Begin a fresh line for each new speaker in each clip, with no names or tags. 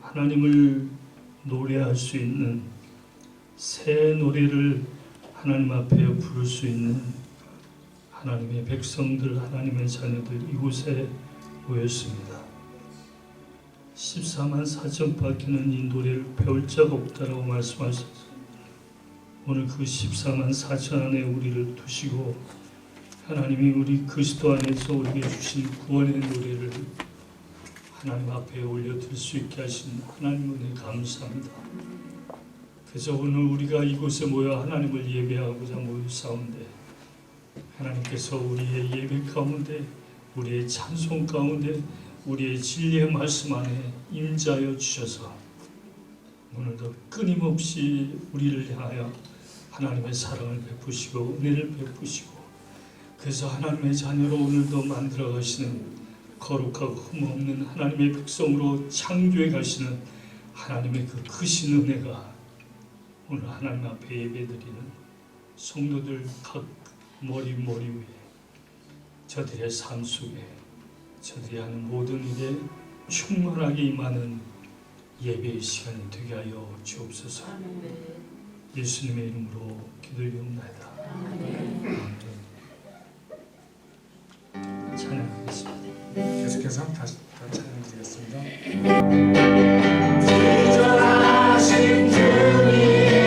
하나님을 노래할 수 있는 새 노래를 하나님 앞에 부를 수 있는 하나님의 백성들, 하나님의 자녀들 이곳에 모였습니다. 14만 4천밖에는 이 노래를 배울 자가 없다라고 말씀하셔서 오늘 그 14만 4천 안에 우리를 두시고 하나님이 우리 그리스도 안에서 우리에게 주신 구원의 노래를 하나님 앞에 올려드릴 수 있게 하신 하나님 은혜 감사합니다. 그래서 오늘 우리가 이곳에 모여 하나님을 예배하고자 모였사온데 하나님께서 우리의 예배 가운데, 우리의 찬송 가운데, 우리의 진리의 말씀 안에 임자여 주셔서 오늘도 끊임없이 우리를 향하여 하나님의 사랑을 베푸시고 은혜를 베푸시고 그래서 하나님의 자녀로 오늘도 만들어 가시는 거룩하고 흠없는 하나님의 백성으로 창조해 가시는 하나님의 그 크신 은혜가 오늘 하나님 앞에 예배드리는 성도들 각 머리 위에 저들의 삶 속에 저들이 하는 모든 일에 충만하게 임하는 예배의 시간이 되게 하여 주옵소서. 예수님의 이름으로 기도드리옵나이다. 아멘. 찬양하겠습니다.
계속해서 다시 찬양드리겠습니다.
기절하신 주님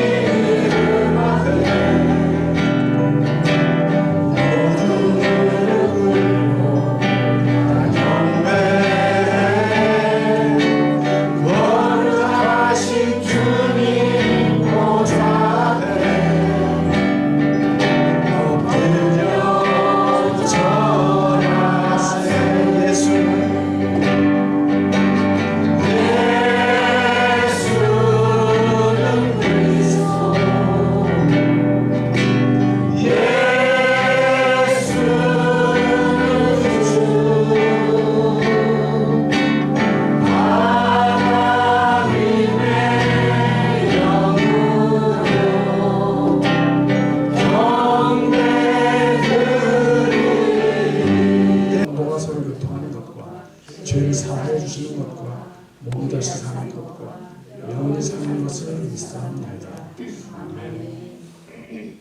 죄를 사하여 주시는 것과 몸 다시 사는 것과 영원히 사는 것을 믿사옵나이다. 아멘.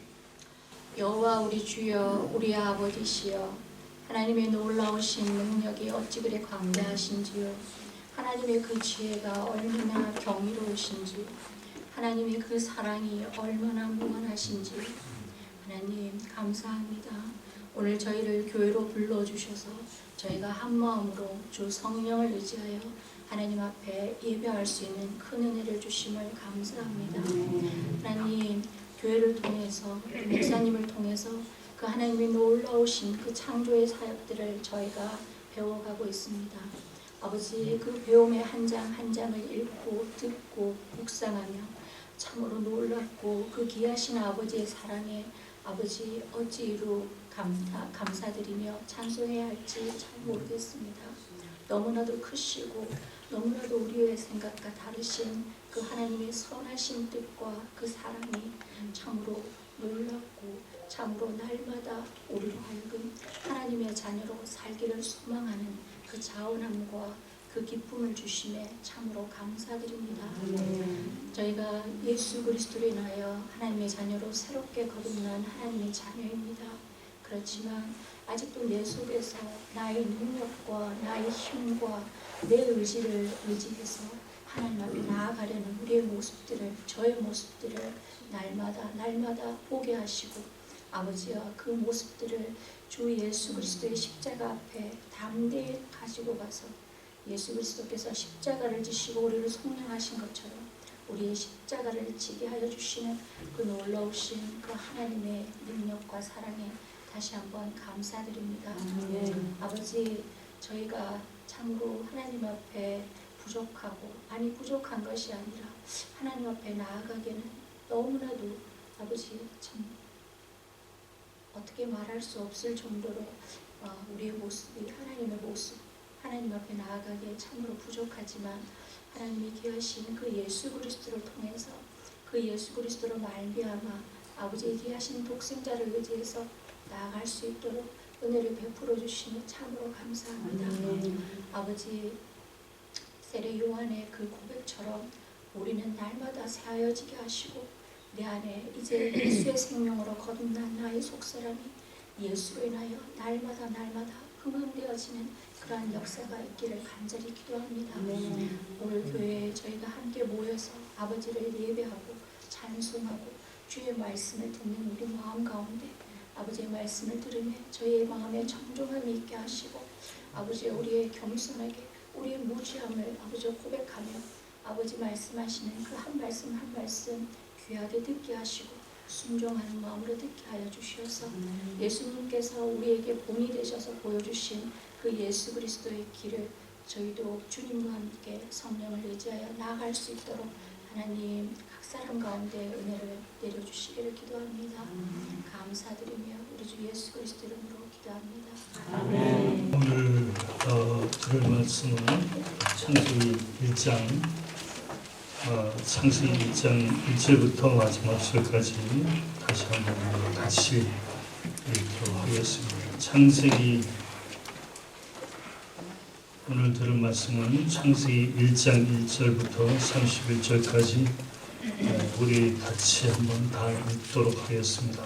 여호와 우리 주여 우리 아버지시여 하나님의 놀라우신 능력이 어찌 그리 광대하신지요. 하나님의 그 지혜가 얼마나 경이로우신지 하나님의 그 사랑이 얼마나 무한하신지 하나님 감사합니다. 오늘 저희를 교회로 불러주셔서 저희가 한 마음으로 주 성령을 의지하여 하나님 앞에 예배할 수 있는 큰 은혜를 주심을 감사합니다. 하나님 교회를 통해서 목사님을 통해서 그 하나님의 놀라우신 그 창조의 사역들을 저희가 배워가고 있습니다. 아버지 그 배움의 한 장 한 장을 읽고 듣고 묵상하며 참으로 놀랍고 그 귀하신 아버지의 사랑에 아버지 어찌 이루 감사드리며 찬송해야 할지 잘 모르겠습니다. 너무나도 크시고 너무나도 우리의 생각과 다르신 그 하나님의 선하신 뜻과 그 사랑이 참으로 놀랍고 참으로 날마다 우리로 하여금 하나님의 자녀로 살기를 소망하는 그 자원함과 그 기쁨을 주심에 참으로 감사드립니다. 저희가 예수 그리스도로 인하여 하나님의 자녀로 새롭게 거듭난 하나님의 자녀입니다. 그렇지만 아직도 내 속에서 나의 능력과 나의 힘과 내 의지를 의지해서 하나님 앞에 나아가려는 우리의 모습들을 저의 모습들을 날마다 보게 하시고 아버지와 그 모습들을 주 예수 그리스도의 십자가 앞에 담대히 가지고 가서 예수 그리스도께서 십자가를 지시고 우리를 속량하신 것처럼 우리의 십자가를 지게 하여 주시는 그 놀라우신 그 하나님의 능력과 사랑에 다시 한번 감사드립니다. 아버지 저희가 참으로 하나님 앞에 부족하고 부족한 것이 아니라 하나님 앞에 나아가기에는 너무나도 아버지 참 어떻게 말할 수 없을 정도로 우리의 모습이 하나님의 모습 하나님 앞에 나아가기에 참으로 부족하지만 하나님이 귀하신 그 예수 그리스도를 통해서 그 예수 그리스도로 말미암아 아버지의 귀하신 독생자를 의지해서 나아갈 수 있도록 은혜를 베풀어 주시니 참으로 감사합니다. 아버지 세례 요한의 그 고백처럼 우리는 날마다 새하여지게 하시고 내 안에 이제 예수의 생명으로 거듭난 나의 속사람이 예수로 인하여 날마다 흥흥되어지는 그러한 역사가 있기를 간절히 기도합니다. 오늘 교회에 저희가 함께 모여서 아버지를 예배하고 찬송하고 주의 말씀을 듣는 우리 마음 가운데 아버지의 말씀을 들으며 저희의 마음에 청종함이 있게 하시고 아버지 우리의 겸손하게 우리의 무지함을 아버지 고백하며 아버지 말씀하시는 그 한 말씀 한 말씀 귀하게 듣게 하시고 순종하는 마음으로 듣게 하여 주시옵소서. 예수님께서 우리에게 본이 되셔서 보여주신 그 예수 그리스도의 길을 저희도 주님과 함께 성령을 의지하여 나아갈 수 있도록 하나님 각 사람 가운데 은혜를 내려주시기를 기도합니다. 감사드리며 우리 주 예수 그리스도 이름으로 기도합니다.
오늘 들을 말씀은 창세기 1장 창세기 1장 1절부터 마지막 절까지 다시 한번 같이 읽도록 하겠습니다. 창세기 오늘 들을 말씀은 창세기 1장 1절부터 31절까지 우리 같이 한번 다 읽도록 하겠습니다.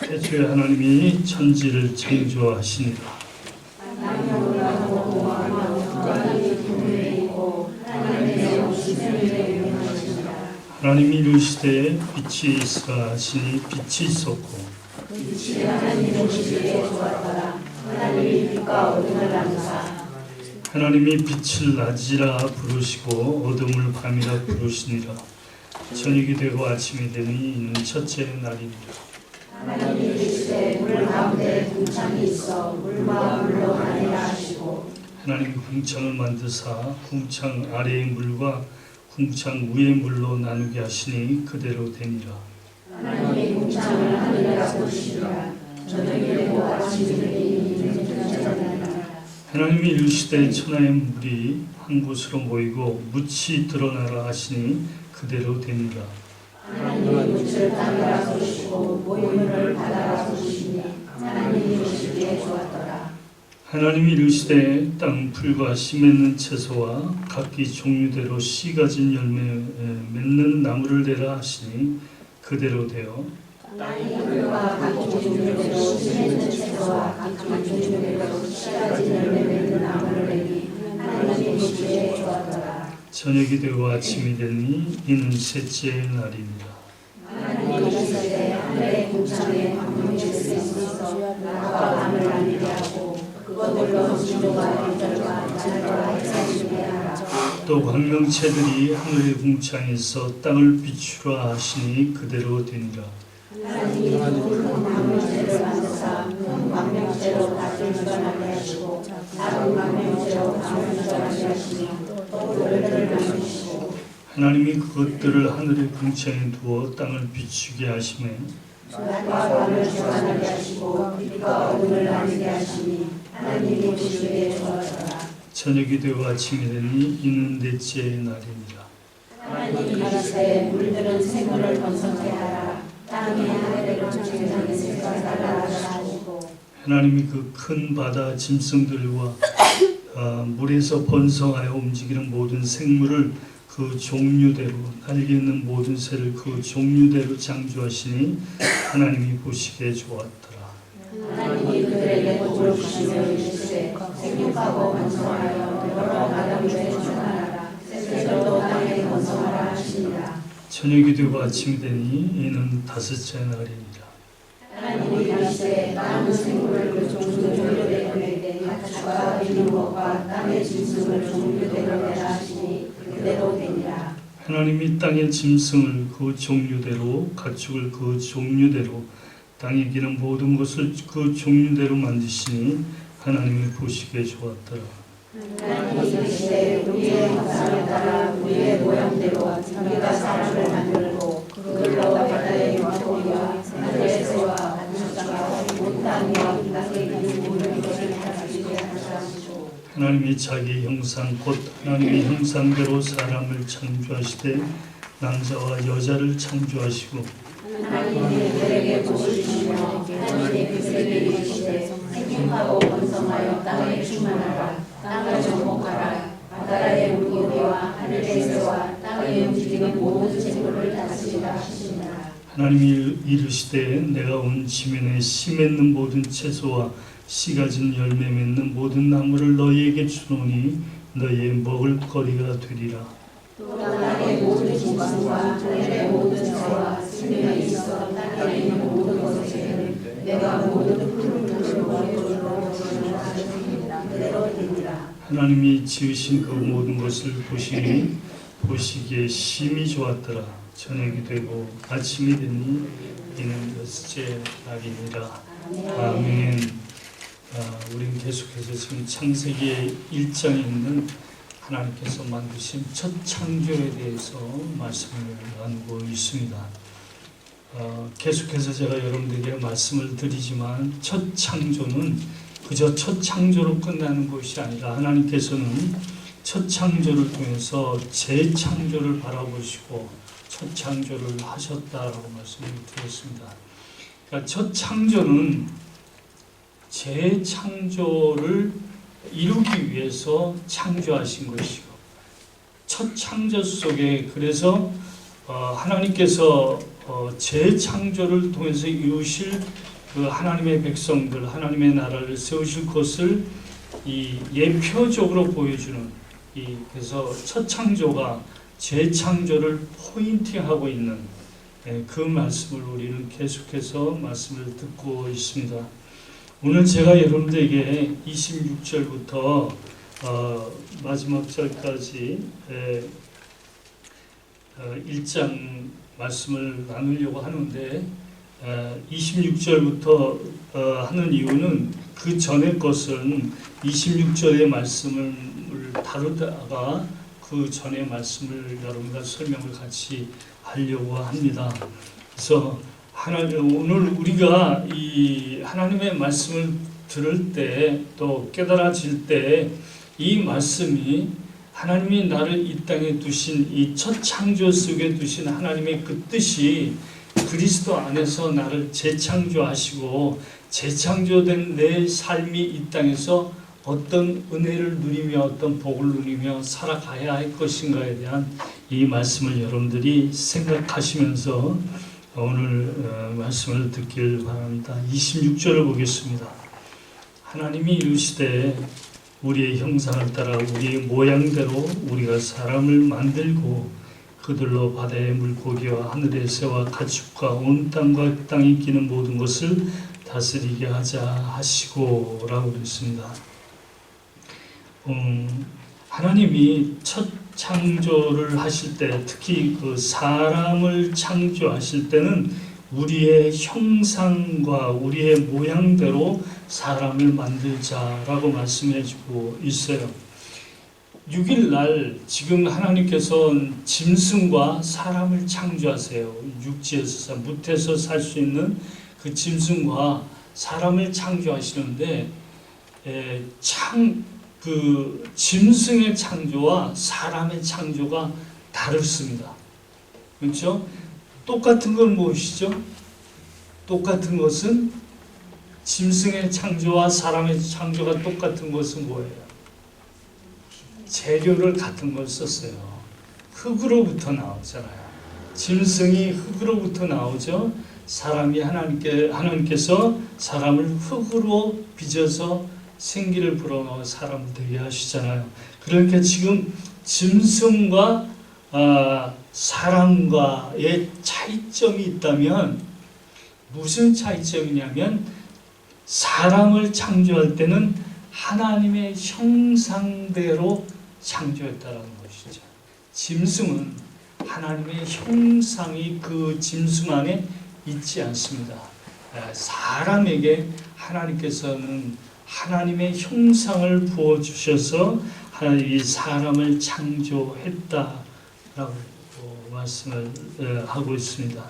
태초에 하나님이 천지를 창조하시니라. 하나님이 이르시되 빛이 있으라 하시니 빛이 있었고
빛이 하나님의 보시기에 좋았더라. 하나님이 빛과 어둠을 나누사
하나님이 빛을 낮이라 부르시고 어둠을 밤이라 부르시니라. 저녁이 되고 아침이 되니 이는 첫째 날이니라.
하나님이 이르시되 물 가운데 궁창이 있어 물과 물로 나뉘라 하시고
하나님이 궁창을 만드사 궁창 아래의 물과 궁창 위의 물로 나누게 하시니 그대로 되니라.
하나님이 궁창을 하늘이라 부르시니라. 저녁이 되고 아침이 되니 이는 첫째 날이니라.
하나님이 이르시되 천하의 물이 한 곳으로 모이고 묻이 드러나라 하시니 그대로 되니라.
하나님이 묻을 땅이라 부르시고 모인 물을 바다라 부르시니 하나님이 보시기에 좋았더라.
하나님이 이르시되 땅 풀과 씨 맺는 채소와 각기 종류대로 씨 가진 열매 맺는 나무를 내라 하시니 그대로 되어
땅이 풀과 각기 종류대로 씨 맺는 채소와 각기 종류대로 씨 가진 열매 맺는 나무를 내니 하나님이 보시기에 좋았더라.
저녁이 되고 아침이 되니 이는 셋째 날이니라.
하나님이 이르시되 하늘의 궁창에 광명이 될 수 있어 낮과 밤을 나뉘게 하고 그것들로 진도와 별들과 달과 해를 주게 하라.
또 광명체들이 하늘의 궁창에서 땅을 비추라 하시니 그대로 되니라.
하나님이 큰 광명체를 만드사 큰 광명체로 밭을 주관하게 하시고 작은 광명체로 강을 주관하게 하시니 또 별들을 나누시고
하나님이 그것들을 하늘의 궁창에 두어 땅을 비추게 하시매
낮과 밤을 주관하게 하시고 빛과 어둠을 나뉘게 하시니 하나님이 보시기에 좋았더라.
저녁이 되고 아침이 되니 이는 넷째 날이니라.
하나님이 이르시되 물들은 생물을 번성케 하라. 땅이 하늘의 중생장에 생각하라 하시고
하나님이 그 큰 바다 짐승들과 물에서 번성하여 움직이는 모든 생물을 그 종류대로 날개 있는 모든 새를 그 종류대로 창조하시니 하나님이 보시기에 좋았더라.
하나님이 그들에게 복을 주시며 이르시되 생육하고 번성하여 여러 나라들에 충만하라. 새들도 땅에 번성하라 하시니라.
저녁이 되고 아침이 되니 이는 다섯째 날이니라.
하나님이 이르시되 많은 생물을 그 종류대로 내되 가축과 비는 것과 땅의 짐승을 종류대로 내라 하시니 그대로 되니라.
하나님이 땅의 짐승을 그 종류대로 가축을 그 종류대로 땅에 기는 모든 것을 그 종류대로 만드시니 하나님이 보시기에 좋았더라.
하나님이 이르시되 우리의 형상에 따라 우리의 모양대로 우리가 사람을 만들고 그들로 바다의 물고기와 하늘의 새와 가축과 온 땅과 땅에 있는 모든 것을 다스리게 하시고
하나님이 자기 형상 곧 하나님의 형상대로 사람을 창조하시되 남자와 여자를 창조하시고
하나님이 그들에게 복을 주시며 하나님이 그들에게 이르시되 생육하고 번성하라. 통하여 땅에 충만하라. 땅을 정복하라. 바다의 물고기와 하늘의 새와 땅에 움직이는 모든 생물을 다스리라 하시니라.
하나님이 이르시되 내가 온 지면에 씨 맺는 모든 채소와 씨 가진 열매 맺는 모든 나무를 너희에게 주노니 너희의 먹을 거리가 되리라.
또 땅의 모든 짐승과 하늘의 모든 새와 생명이 있어 땅에 있는 모든 것에게는 내가 모든 푸른 들과 돌로 주시리라. 그대로 되리라.
하나님이 지으신 그 모든 것을 보시니 보시기에 심히 좋았더라. 저녁이 되고 아침이 되니 이는 여섯째 날이니라. 아멘. 우리는 계속해서 지금 창세기 1장에 있는 하나님께서 만드신 첫 창조에 대해서 말씀을 나누고 있습니다. 계속해서 제가 여러분들에게 말씀을 드리지만 첫 창조는 그저 첫 창조로 끝나는 것이 아니라 하나님께서는 첫 창조를 통해서 재창조를 바라보시고 첫 창조를 하셨다라고 말씀을 드렸습니다. 그러니까 첫 창조는 재창조를 이루기 위해서 창조하신 것이고 첫 창조 속에 그래서 하나님께서 재창조를 통해서 이루실 그 하나님의 백성들 하나님의 나라를 세우실 것을 이 예표적으로 보여주는 그래서 첫 창조가 재창조를 포인팅하고 있는 그 말씀을 우리는 계속해서 말씀을 듣고 있습니다. 오늘 제가 여러분들에게 26절부터 마지막 절까지 1장 말씀을 나누려고 하는데 26절부터 하는 이유는 그 전의 것은 26절의 말씀을 다루다가 그 전의 말씀을 여러분과 설명을 같이 하려고 합니다. 그래서 오늘 우리가 이 하나님의 말씀을 들을 때 또 깨달아질 때 이 말씀이 하나님이 나를 이 땅에 두신 이 첫 창조 속에 두신 하나님의 그 뜻이 그리스도 안에서 나를 재창조하시고 재창조된 내 삶이 이 땅에서 어떤 은혜를 누리며 어떤 복을 누리며 살아가야 할 것인가에 대한 이 말씀을 여러분들이 생각하시면서 오늘 말씀을 듣길 바랍니다. 26절을 보겠습니다. 하나님이 이르시되 우리의 형상을 따라 우리의 모양대로 우리가 사람을 만들고 그들로 바다의 물고기와 하늘의 새와 가축과 온 땅과 땅에 기는 모든 것을 다스리게 하자 하시고 라고 그랬습니다. 하나님이 첫 창조를 하실 때 특히 그 사람을 창조하실 때는 우리의 형상과 우리의 모양대로 사람을 만들자라고 말씀해 주고 있어요. 6일날 지금 하나님께서 짐승과 사람을 창조하세요. 육지에서 무태에서 살 수 있는 그 짐승과 사람을 창조하시는데 그 짐승의 창조와 사람의 창조가 다릅니다. 그렇죠? 똑같은 건 무엇이죠? 똑같은 것은 짐승의 창조와 사람의 창조가 똑같은 것은 뭐예요? 재료를 같은 걸 썼어요. 흙으로부터 나오잖아요. 짐승이 흙으로부터 나오죠. 사람이 하나님께서 사람을 흙으로 빚어서 생기를 불어넣어 사람을 되게 하시잖아요. 그러니까 지금 짐승과 사람과의 차이점이 있다면 무슨 차이점이냐면 사람을 창조할 때는 하나님의 형상대로 창조했다라는 것이죠. 짐승은 하나님의 형상이 그 짐승 안에 있지 않습니다. 사람에게 하나님께서는 하나님의 형상을 부어주셔서 이 사람을 창조했다라고 말씀을 하고 있습니다.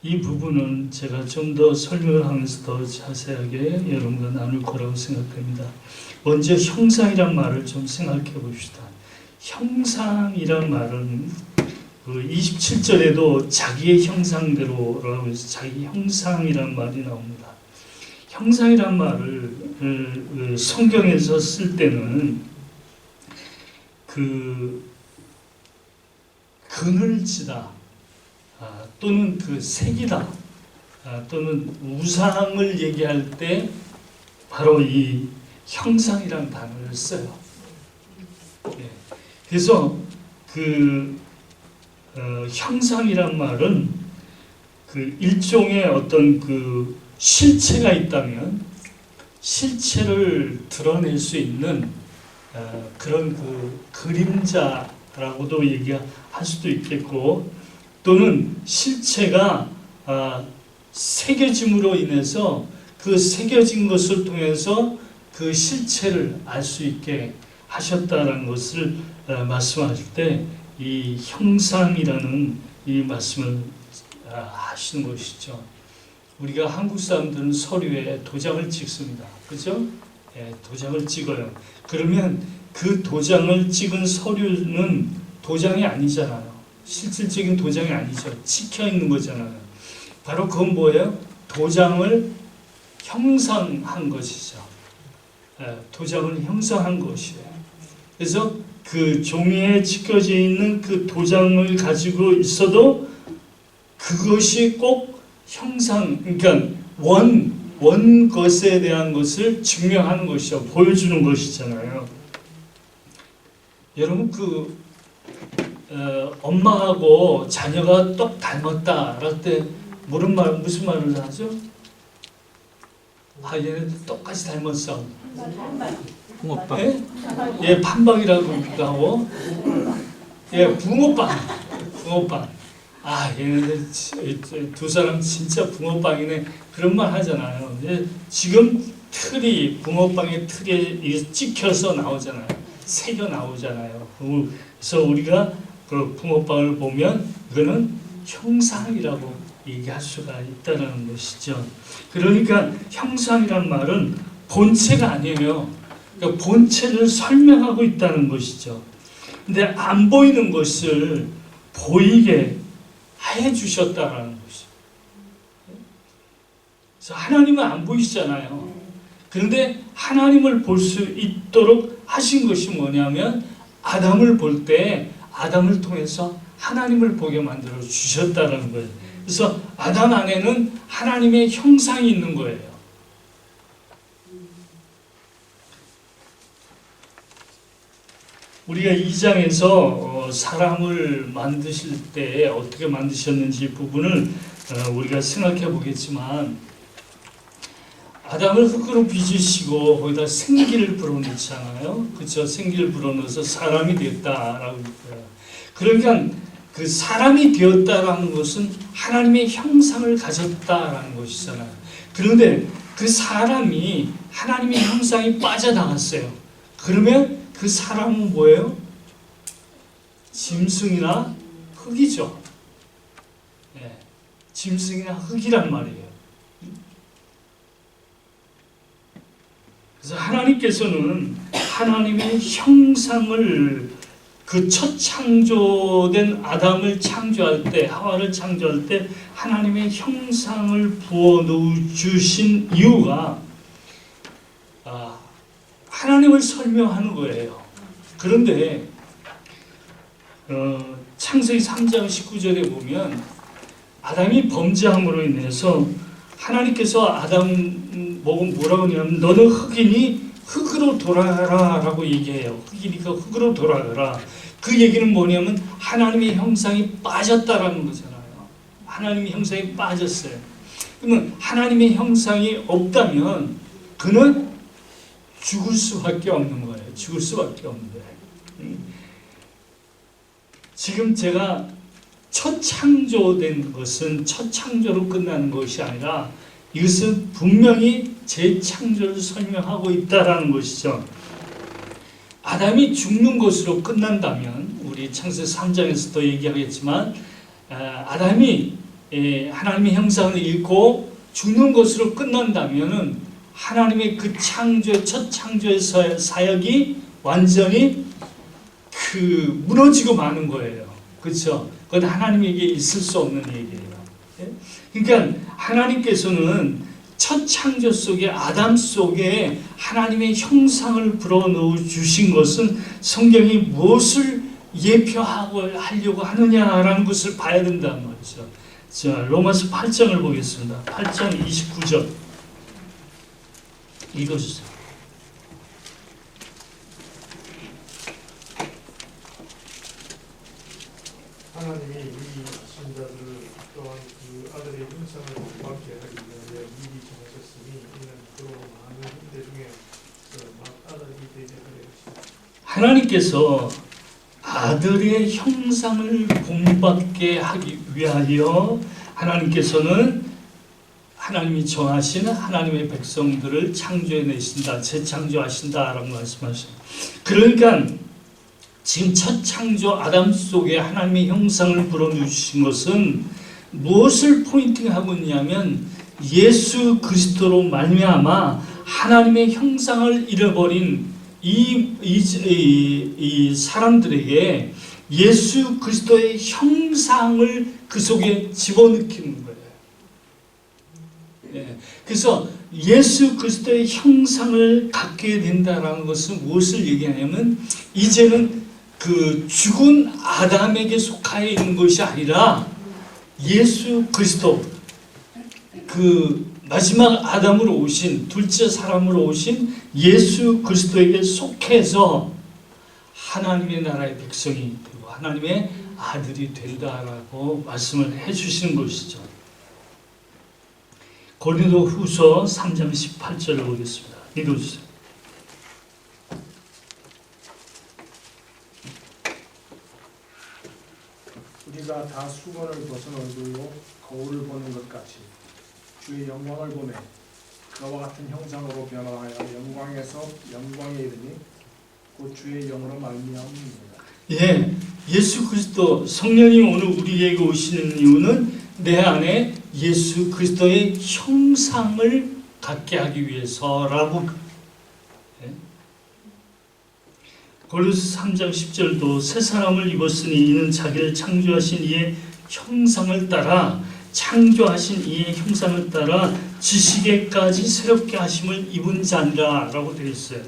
이 부분은 제가 좀 더 설명을 하면서 더 자세하게 여러분과 나눌 거라고 생각합니다. 먼저 형상이란 말을 좀 생각해 봅시다. 형상이란 말은 27절에도 자기의 형상대로라고 해서 자기 형상이란 말이 나옵니다. 형상이란 말을 성경에서 쓸 때는 그 그늘지다, 또는 그 색이다, 또는 우상을 얘기할 때 바로 이 형상이라는 단어를 써요. 예. 그래서 그 형상이란 말은 그 일종의 어떤 그 실체가 있다면 실체를 드러낼 수 있는 그런 그 그림자라고도 얘기할 수도 있겠고, 또는 실체가 새겨짐으로 인해서 그 새겨진 것을 통해서 그 실체를 알 수 있게 하셨다는 것을 말씀하실 때 이 형상이라는 이 말씀을 하시는 것이죠. 우리가 한국 사람들은 서류에 도장을 찍습니다. 그죠? 예, 도장을 찍어요. 그러면 그 도장을 찍은 서류는 도장이 아니잖아요. 실질적인 도장이 아니죠. 찍혀 있는 거잖아요. 바로 그건 뭐예요? 도장을 형상한 것이죠. 예, 도장을 형상한 것이에요. 그래서 그 종이에 찍혀져 있는 그 도장을 가지고 있어도 그것이 꼭 형상, 그러니까 원 것에 대한 것을 증명하는 것이죠. 보여주는 것이잖아요. 여러분 엄마하고 자녀가 똑 닮았다 할 때 무슨 말을 하죠? 얘네들 똑같이 닮았어.
붕어빵.
예? 예, 판박이라고 하고, 예, 붕어빵. 얘네들 두 사람 진짜 붕어빵이네. 그런 말 하잖아요. 지금 붕어빵의 틀에 찍혀서 나오잖아요. 새겨 나오잖아요. 그래서 우리가 그 붕어빵을 보면 이거는 형상이라고 얘기할 수가 있다는 것이죠. 그러니까 형상이란 말은 본체가 아니에요. 그러니까 본체를 설명하고 있다는 것이죠. 근데 안 보이는 것을 보이게 해 주셨다라는 것이죠. 그래서 하나님은 안 보이시잖아요. 그런데 하나님을 볼 수 있도록 하신 것이 뭐냐면 아담을 볼 때 아담을 통해서 하나님을 보게 만들어 주셨다는 거예요. 그래서 아담 안에는 하나님의 형상이 있는 거예요. 우리가 2장에서 사람을 만드실 때 어떻게 만드셨는지 부분을 우리가 생각해 보겠지만, 아담을 흙으로 빚으시고 거기다 생기를 불어넣잖아요. 그렇죠? 생기를 불어넣어서 사람이 되었다라고 했어요. 그러니까 그 사람이 되었다라는 것은 하나님의 형상을 가졌다라는 것이잖아요. 그런데 그 사람이 하나님의 형상이 빠져나갔어요. 그러면 그 사람은 뭐예요? 짐승이나 흙이죠. 네, 짐승이나 흙이란 말이에요. 그래서 하나님께서는 하나님의 형상을 그 첫 창조된 아담을 창조할 때, 하와를 창조할 때 하나님의 형상을 부어 주신 이유가 하나님을 설명하는 거예요. 그런데 창세기 3장 19절에 보면 아담이 범죄함으로 인해서 하나님께서 아담 보고 뭐라고 하냐면 너는 흙이니 흙으로 돌아가라 라고 얘기해요. 흙이니까 흙으로 돌아가라. 그 얘기는 뭐냐면 하나님의 형상이 빠졌다라는 거잖아요. 하나님의 형상이 빠졌어요. 그러면 하나님의 형상이 없다면 그는 죽을 수밖에 없는 거예요. 죽을 수밖에 없는 거예요. 지금 제가 첫 창조된 것은 첫 창조로 끝나는 것이 아니라 이것은 분명히 재창조를 설명하고 있다라는 것이죠. 아담이 죽는 것으로 끝난다면, 우리 창세기 3장에서도 얘기하겠지만 아담이 하나님의 형상을 잃고 죽는 것으로 끝난다면은 하나님의 그 첫 창조의 사역이 완전히 무너지고 마는 거예요. 그렇죠? 그건 하나님에게 있을 수 없는 얘기예요. 그러니까 하나님께서는 첫 창조 속에 아담 속에 하나님의 형상을 불어넣어 주신 것은 성경이 무엇을 예표하고 하려고 하느냐라는 것을 봐야 된다는 말이죠. 자, 로마서 8장을 보겠습니다. 8장 29절 읽어주세요.
하나님이 미리 하신 자들을 또한 그 아들의 형상을 본받게 하기 위하여 미리 정하셨으니 이는 그로 많은 형제 중에 맏아들이 되게 하려 하시니
하나님께서 아들의 형상을 본받게 하기 위하여 하나님께서는 하나님이 정하신 하나님의 백성들을 창조해내신다, 재창조하신다라고 말씀하셨습니다. 그러니까 지금 첫 창조 아담 속에 하나님의 형상을 불어넣으신 것은 무엇을 포인팅하고 있냐면 예수 그리스도로 말미암아 하나님의 형상을 잃어버린 이 사람들에게 예수 그리스도의 형상을 그 속에 집어넣기는 거예요. 예, 그래서 예수 그리스도의 형상을 갖게 된다라는 것은 무엇을 얘기하냐면 이제는 그 죽은 아담에게 속하여 있는 것이 아니라 예수 그리스도 그 마지막 아담으로 오신 둘째 사람으로 오신 예수 그리스도에게 속해서 하나님의 나라의 백성이 되고 하나님의 아들이 된다라고 말씀을 해주시는 것이죠. 고린도후서 3장 18절을 보겠습니다. 읽어주세요.
우리가 다 수건을 벗은 얼굴로 거울을 보는 것 같이 주의 영광을 보매 그와 같은 형상으로 변화하여 영광에서 영광에 이르니 곧 주의 영으로 말미암습니다.
예, 예수 그리스도 성령이 오늘 우리에게 오시는 이유는 내 안에 예수 그리스도의 형상을 갖게 하기 위해서라고. 예? 고린도서 3장 10절도 새 사람을 입었으니 이는 자기를 창조하신 이의 형상을 따라 창조하신 이의 형상을 따라 지식에까지 새롭게 하심을 입은 자니라 라고 되어 있어요.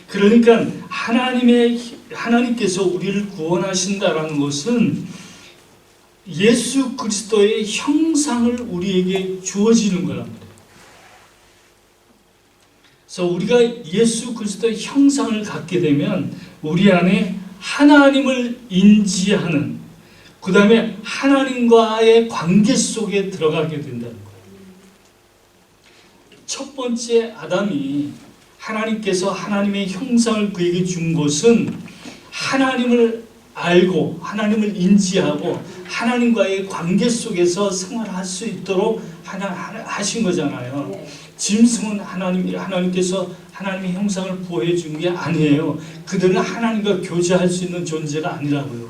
그러니까 하나님께서 우리를 구원하신다라는 것은 예수 그리스도의 형상을 우리에게 주어지는 거란 말이에요. 그래서 우리가 예수 그리스도의 형상을 갖게 되면 우리 안에 하나님을 인지하는, 그 다음에 하나님과의 관계 속에 들어가게 된다는 거예요. 첫 번째 아담이 하나님께서 하나님의 형상을 그에게 준 것은 하나님을 알고 하나님을 인지하고 하나님과의 관계 속에서 생활할 수 있도록 하신 거잖아요. 짐승은 하나님께서 하나님의 형상을 부여해 준 게 아니에요. 그들은 하나님과 교제할 수 있는 존재가 아니라고요.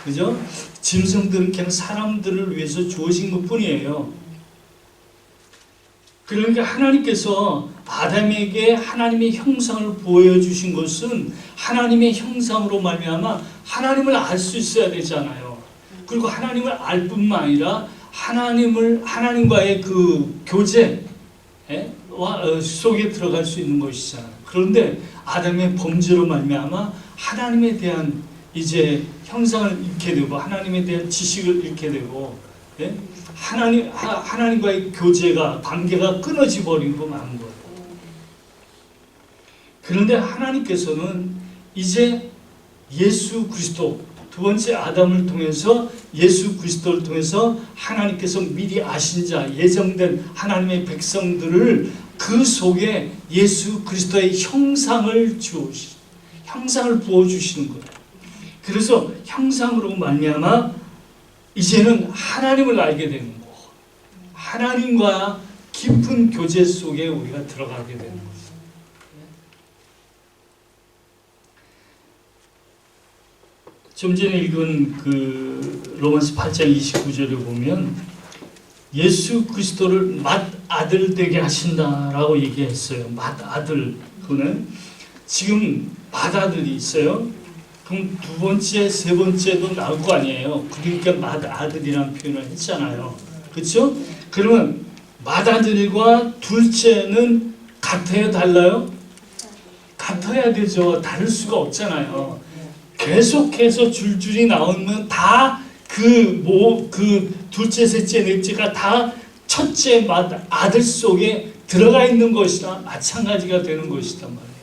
그죠? 짐승들은 그냥 사람들을 위해서 주어진 것 뿐이에요. 그러니까 하나님께서 아담에게 하나님의 형상을 보여주신 것은 하나님의 형상으로 말미암아 하나님을 알 수 있어야 되잖아요. 그리고 하나님을 알 뿐만 아니라 하나님과의 그 교제 속에 들어갈 수 있는 것이잖아요. 그런데 아담의 범죄로 말미암아 하나님에 대한 이제 형상을 잃게 되고 하나님에 대한 지식을 잃게 되고 하나님과의 교제가 관계가 끊어져 버리고 마는 거예요. 그런데 하나님께서는 이제 예수 그리스도 두 번째 아담을 통해서 예수 그리스도를 통해서 하나님께서 미리 아신 자 예정된 하나님의 백성들을 그 속에 예수 그리스도의 형상을 부어주시는 거예요. 그래서 형상으로 말미암아 이제는 하나님을 알게 되는 거고 하나님과 깊은 교제 속에 우리가 들어가게 되는 거죠. 좀 전에 읽은 그 로마서 8장 29절을 보면 예수 그리스도를 맏아들 되게 하신다라고 얘기했어요. 맏아들. 그거는 지금 맏아들이 있어요. 그럼 두 번째, 세 번째도 나올 거 아니에요. 그러니까 맏아들이라는 표현을 했잖아요. 그렇죠? 그러면 맏아들과 둘째는 같아요, 달라요? 같아야 되죠. 다를 수가 없잖아요. 계속해서 줄줄이 나오면 다 그 둘째, 셋째, 넷째가 다 첫째 아들 속에 들어가 있는 것이나 마찬가지가 되는 것이단 말이에요.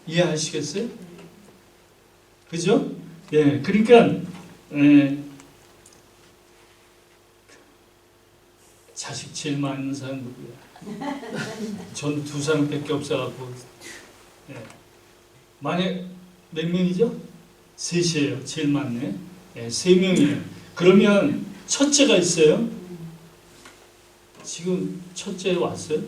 이해하시겠어요? 그죠? 예, 그러니까 자식 제일 많은 사람 누구야? 전 2사람밖에 없어갖고. 예. 만약 몇 명이죠? 3이에요. 제일 많네. 예, 3명이에요. 그러면 첫째가 있어요? 지금 첫째 왔어요?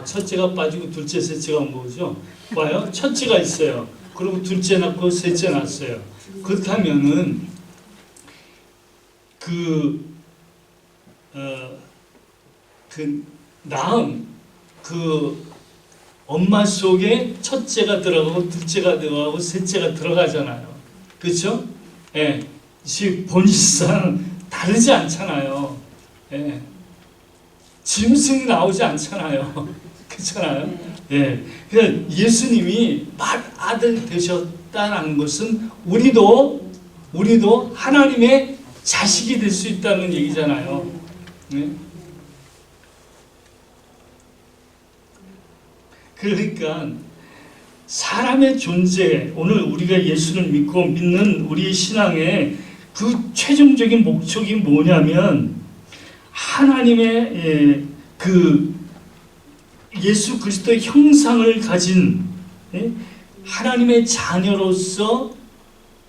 첫째가 빠지고 둘째, 셋째가 온 거죠? 와요? 첫째가 있어요. 그리고 둘째 낳고 셋째 낳았어요. 그렇게 하면은 엄마 속에 첫째가 들어가고 둘째가 들어가고 셋째가 들어가잖아요. 그렇죠? 예, 본질상 다르지 않잖아요. 예, 짐승이 나오지 않잖아요. 그렇잖아요. 예, 그러니까 예수님이 맏아들 되셨다는 것은 우리도 하나님의 자식이 될 수 있다는 얘기잖아요. 예? 그러니까 사람의 존재, 오늘 우리가 예수를 믿고 믿는 우리 신앙의 그 최종적인 목적이 뭐냐면 하나님의 그 예수 그리스도의 형상을 가진 하나님의 자녀로서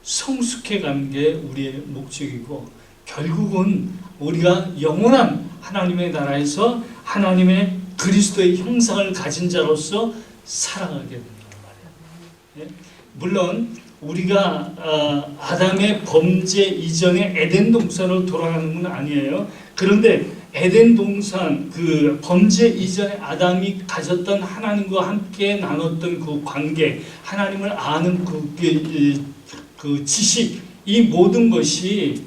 성숙해가는 게 우리의 목적이고, 결국은 우리가 영원한 하나님의 나라에서 하나님의 그리스도의 형상을 가진 자로서 살아가게 된단 말이에요. 물론 우리가 아담의 범죄 이전에 에덴 동산으로 돌아가는 건 아니에요. 그런데 에덴 동산 그 범죄 이전에 아담이 가졌던 하나님과 함께 나눴던 그 관계, 하나님을 아는 그 지식, 이 모든 것이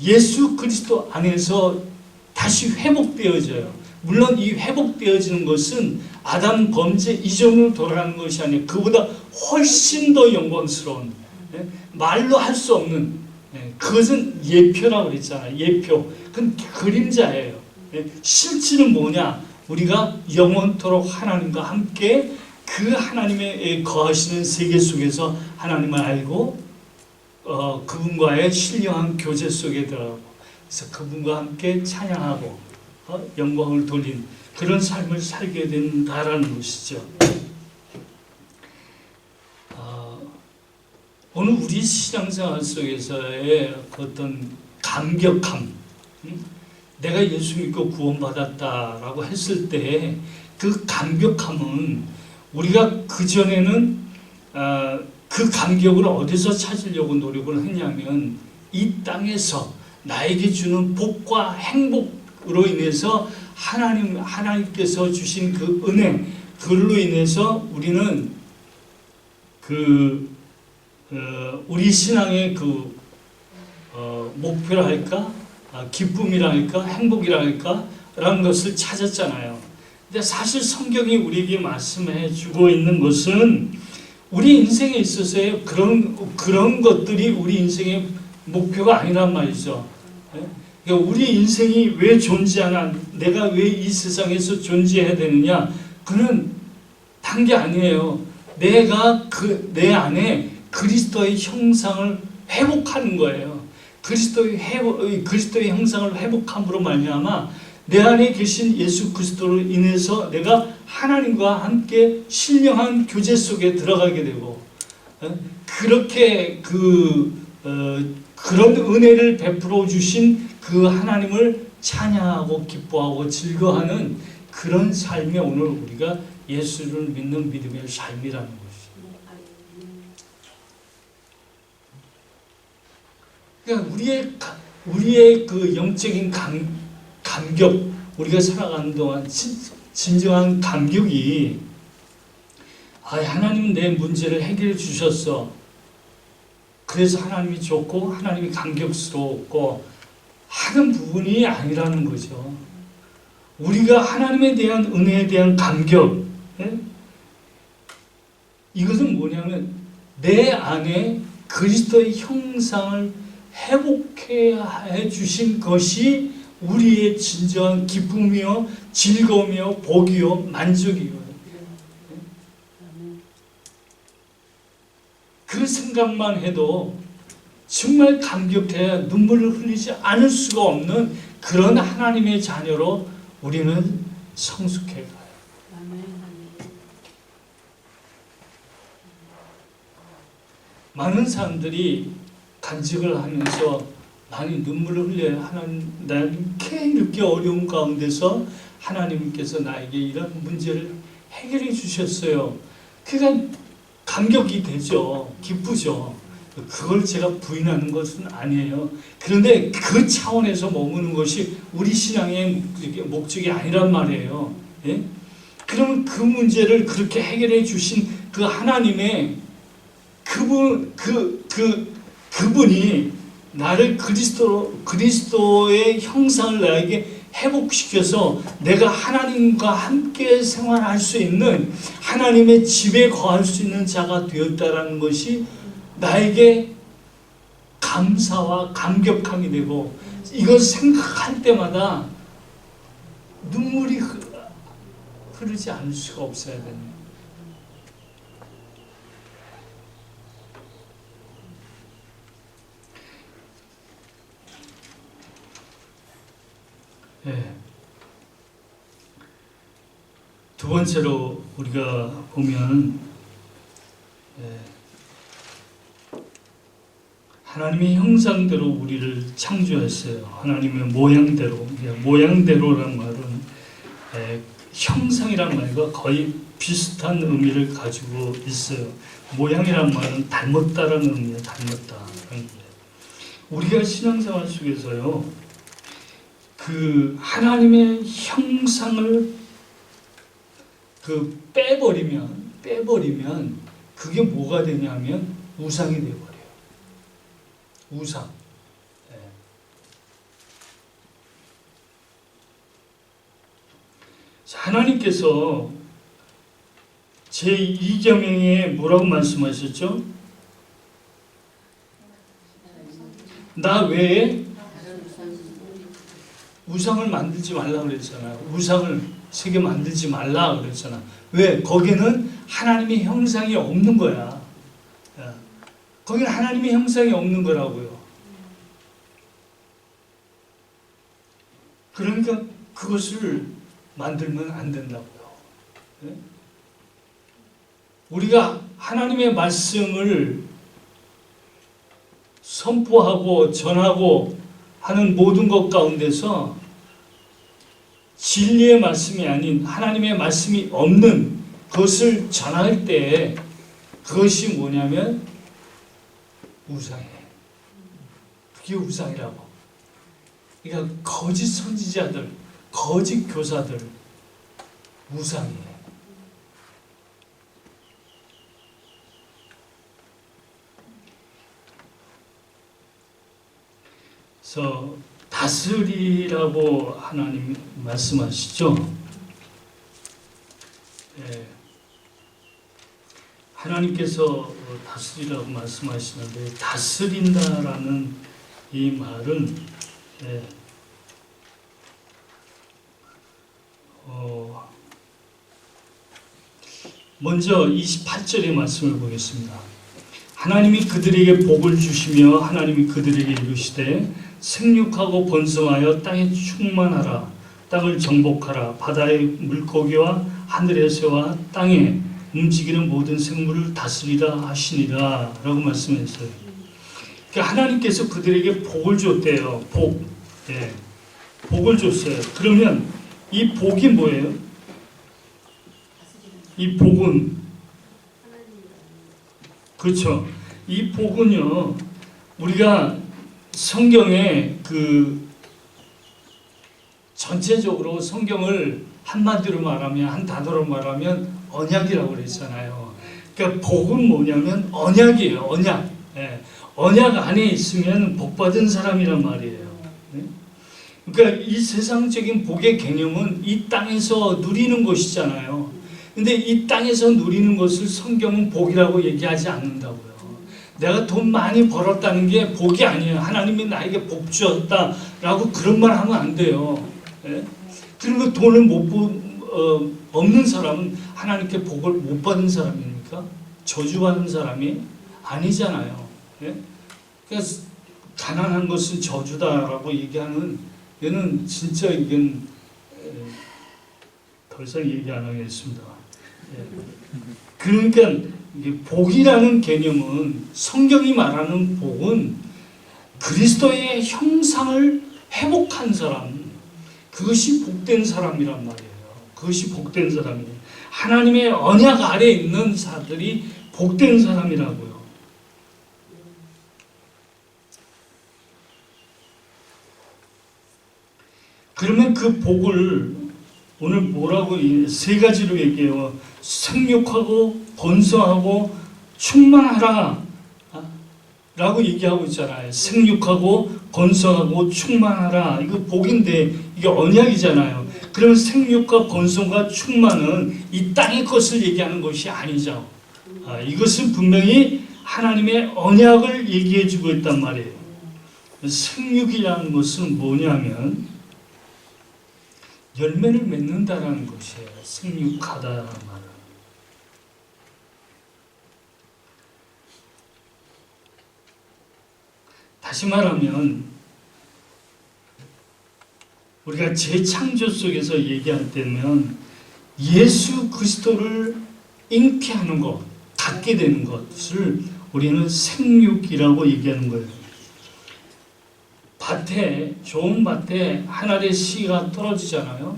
예수 그리스도 안에서 다시 회복되어져요. 물론 이 회복되어지는 것은 아담 범죄 이전으로 돌아가는 것이 아니에요. 그보다 훨씬 더 영광스러운, 말로 할 수 없는, 그것은 예표라고 그랬잖아요. 예표. 그건 그림자예요. 실질은 뭐냐? 우리가 영원토록 하나님과 함께 그 하나님의 거하시는 세계 속에서 하나님을 알고 그분과의 신령한 교제 속에 들어가고, 그래서 그분과 함께 찬양하고 영광을 돌린 그런 삶을 살게 된다라는 것이죠. 오늘 우리 신앙생활 속에서의 어떤 감격함, 내가 예수 믿고 구원받았다라고 했을 때 그 감격함은 우리가 그전에는 그 감격을 어디서 찾으려고 노력을 했냐면 이 땅에서 나에게 주는 복과 행복으로 인해서 하나님께서 주신 그 은혜, 그걸로 인해서 우리는 우리 신앙의 목표라 할까, 기쁨이라 할까, 행복이라 할까 라는 것을 찾았잖아요. 근데 사실 성경이 우리에게 말씀해 주고 있는 것은 우리 인생에 있어서의 그런 것들이 우리 인생의 목표가 아니란 말이죠. 그러니까 우리 인생이 왜 존재하나, 내가 왜 이 세상에서 존재해야 되느냐, 그는 단 게 아니에요. 내가 내 안에 그리스도의 형상을 회복하는 거예요. 그리스도의 형상을 회복함으로 말미암아 내 안에 계신 예수 그리스도로 인해서 내가 하나님과 함께 신령한 교제 속에 들어가게 되고, 그렇게 그런 은혜를 베풀어 주신 그 하나님을 찬양하고 기뻐하고 즐거워하는 그런 삶이 오늘 우리가 예수를 믿는 믿음의 삶이라는 것이죠. 그러니까 우리의 그 영적인 감격, 우리가 살아가는 동안 진정한 감격이, 하나님은 내 문제를 해결해 주셨어. 그래서 하나님이 좋고 하나님이 감격스러웠고 하는 부분이 아니라는 거죠. 우리가 하나님에 대한 은혜에 대한 감격, 예? 이것은 뭐냐면 내 안에 그리스도의 형상을 회복해 주신 것이 우리의 진정한 기쁨이요, 즐거움이요, 복이요, 만족이요. 그 생각만 해도 정말 감격해 눈물을 흘리지 않을 수가 없는 그런 하나님의 자녀로 우리는 성숙해 가요. 많은 사람들이 간증을 하면서 많이 눈물을 흘려요. 하나님, 나는 이렇게 어려운 가운데서 하나님께서 나에게 이런 문제를 해결해 주셨어요. 그러니까 감격이 되죠. 기쁘죠. 그걸 제가 부인하는 것은 아니에요. 그런데 그 차원에서 머무는 것이 우리 신앙의 목적이 아니란 말이에요. 예? 그러면 그 문제를 그렇게 해결해 주신 그 하나님의 그분이 나를 그리스도의 형상을 나에게 회복시켜서 내가 하나님과 함께 생활할 수 있는, 하나님의 집에 거할 수 있는 자가 되었다라는 것이 나에게 감사와 감격함이 되고, 이걸 생각할 때마다 눈물이 흐르지 않을 수가 없어야 됩니다. 네. 두 번째로 우리가 보면 하나님의 형상대로 우리를 창조했어요. 하나님의 모양대로. 모양대로란 말은 형상이란 말과 거의 비슷한 의미를 가지고 있어요. 모양이란 말은 닮았다라는 의미예요. 닮았다. 우리가 신앙생활 속에서요, 그 하나님의 형상을 빼버리면 그게 뭐가 되냐면 우상이 되어버려요. 우상. 하나님께서 제2계명에 뭐라고 말씀하셨죠? 나 외에 우상을 만들지 말라 그랬잖아요. 우상을 세계 만들지 말라 그랬잖아. 왜? 거기는 하나님의 형상이 없는 거야. 거기는 하나님의 형상이 없는 거라고요. 그러니까 그것을 만들면 안 된다고요. 우리가 하나님의 말씀을 선포하고 전하고 하는 모든 것 가운데서 진리의 말씀이 아닌 하나님의 말씀이 없는 것을 전할 때 그것이 뭐냐면 우상이에요. 그게 우상이라고. 그러니까 거짓 선지자들, 거짓 교사들, 우상이에요. 그래서 다스리라고 하나님 말씀하시죠. 하나님께서 다스리라고 말씀하시는데, 다스린다라는 이 말은 먼저 28절의 말씀을 보겠습니다. 하나님이 그들에게 복을 주시며 하나님이 그들에게 이르시되 생육하고 번성하여 땅에 충만하라. 땅을 정복하라. 바다의 물고기와 하늘의 새와 땅에 움직이는 모든 생물을 다스리라 하시니라 라고 말씀했어요. 그러니까 하나님께서 그들에게 복을 줬대요. 복. 복을 줬어요. 그러면 이 복이 뭐예요? 이 복은, 그렇죠. 이 복은요, 우리가 성경에 전체적으로 성경을 한마디로 말하면, 한 단어로 말하면 언약이라고 그랬잖아요. 그러니까 복은 뭐냐면 언약이에요. 언약. 언약 안에 있으면 복 받은 사람이란 말이에요. 그러니까 이 세상적인 복의 개념은 이 땅에서 누리는 것이잖아요. 근데 이 땅에서 누리는 것을 성경은 복이라고 얘기하지 않는다고요. 내가 돈 많이 벌었다는 게 복이 아니에요. 하나님이 나에게 복 주었다라고 그런 말 하면 안 돼요. 예? 그리고 돈을 없는 사람은 하나님께 복을 못 받은 사람입니까? 저주받은 사람이 아니잖아요. 예? 그러니까 가난한 것은 저주다라고 얘기하는 얘는 진짜 이건 더 이상 얘기 안 하겠습니다. 예. 그러니까 이게 복이라는 개념은 성경이 말하는 복은 그리스도의 형상을 회복한 사람, 그것이 복된 사람이란 말이에요. 그것이 복된 사람이에요. 하나님의 언약 아래에 있는 자들이 복된 사람이라고요. 그러면 그 복을 오늘 뭐라고 세 가지로 얘기해요. 생육하고 번성하고 충만하라 라고 얘기하고 있잖아요. 생육하고 번성하고 충만하라. 이거 복인데 이게 언약이잖아요. 그러면 생육과 번성과 충만은 이 땅의 것을 얘기하는 것이 아니죠. 이것은 분명히 하나님의 언약을 얘기해 주고 있단 말이에요. 생육이라는 것은 뭐냐면 열매를 맺는다라는 것이에요. 생육하다라는 말은. 다시 말하면 우리가 재창조 속에서 얘기할 때면 예수 그리스도를 잉태하는 것, 갖게 되는 것을 우리는 생육이라고 얘기하는 거예요. 밭에, 좋은 밭에 한 알의 씨가 떨어지잖아요.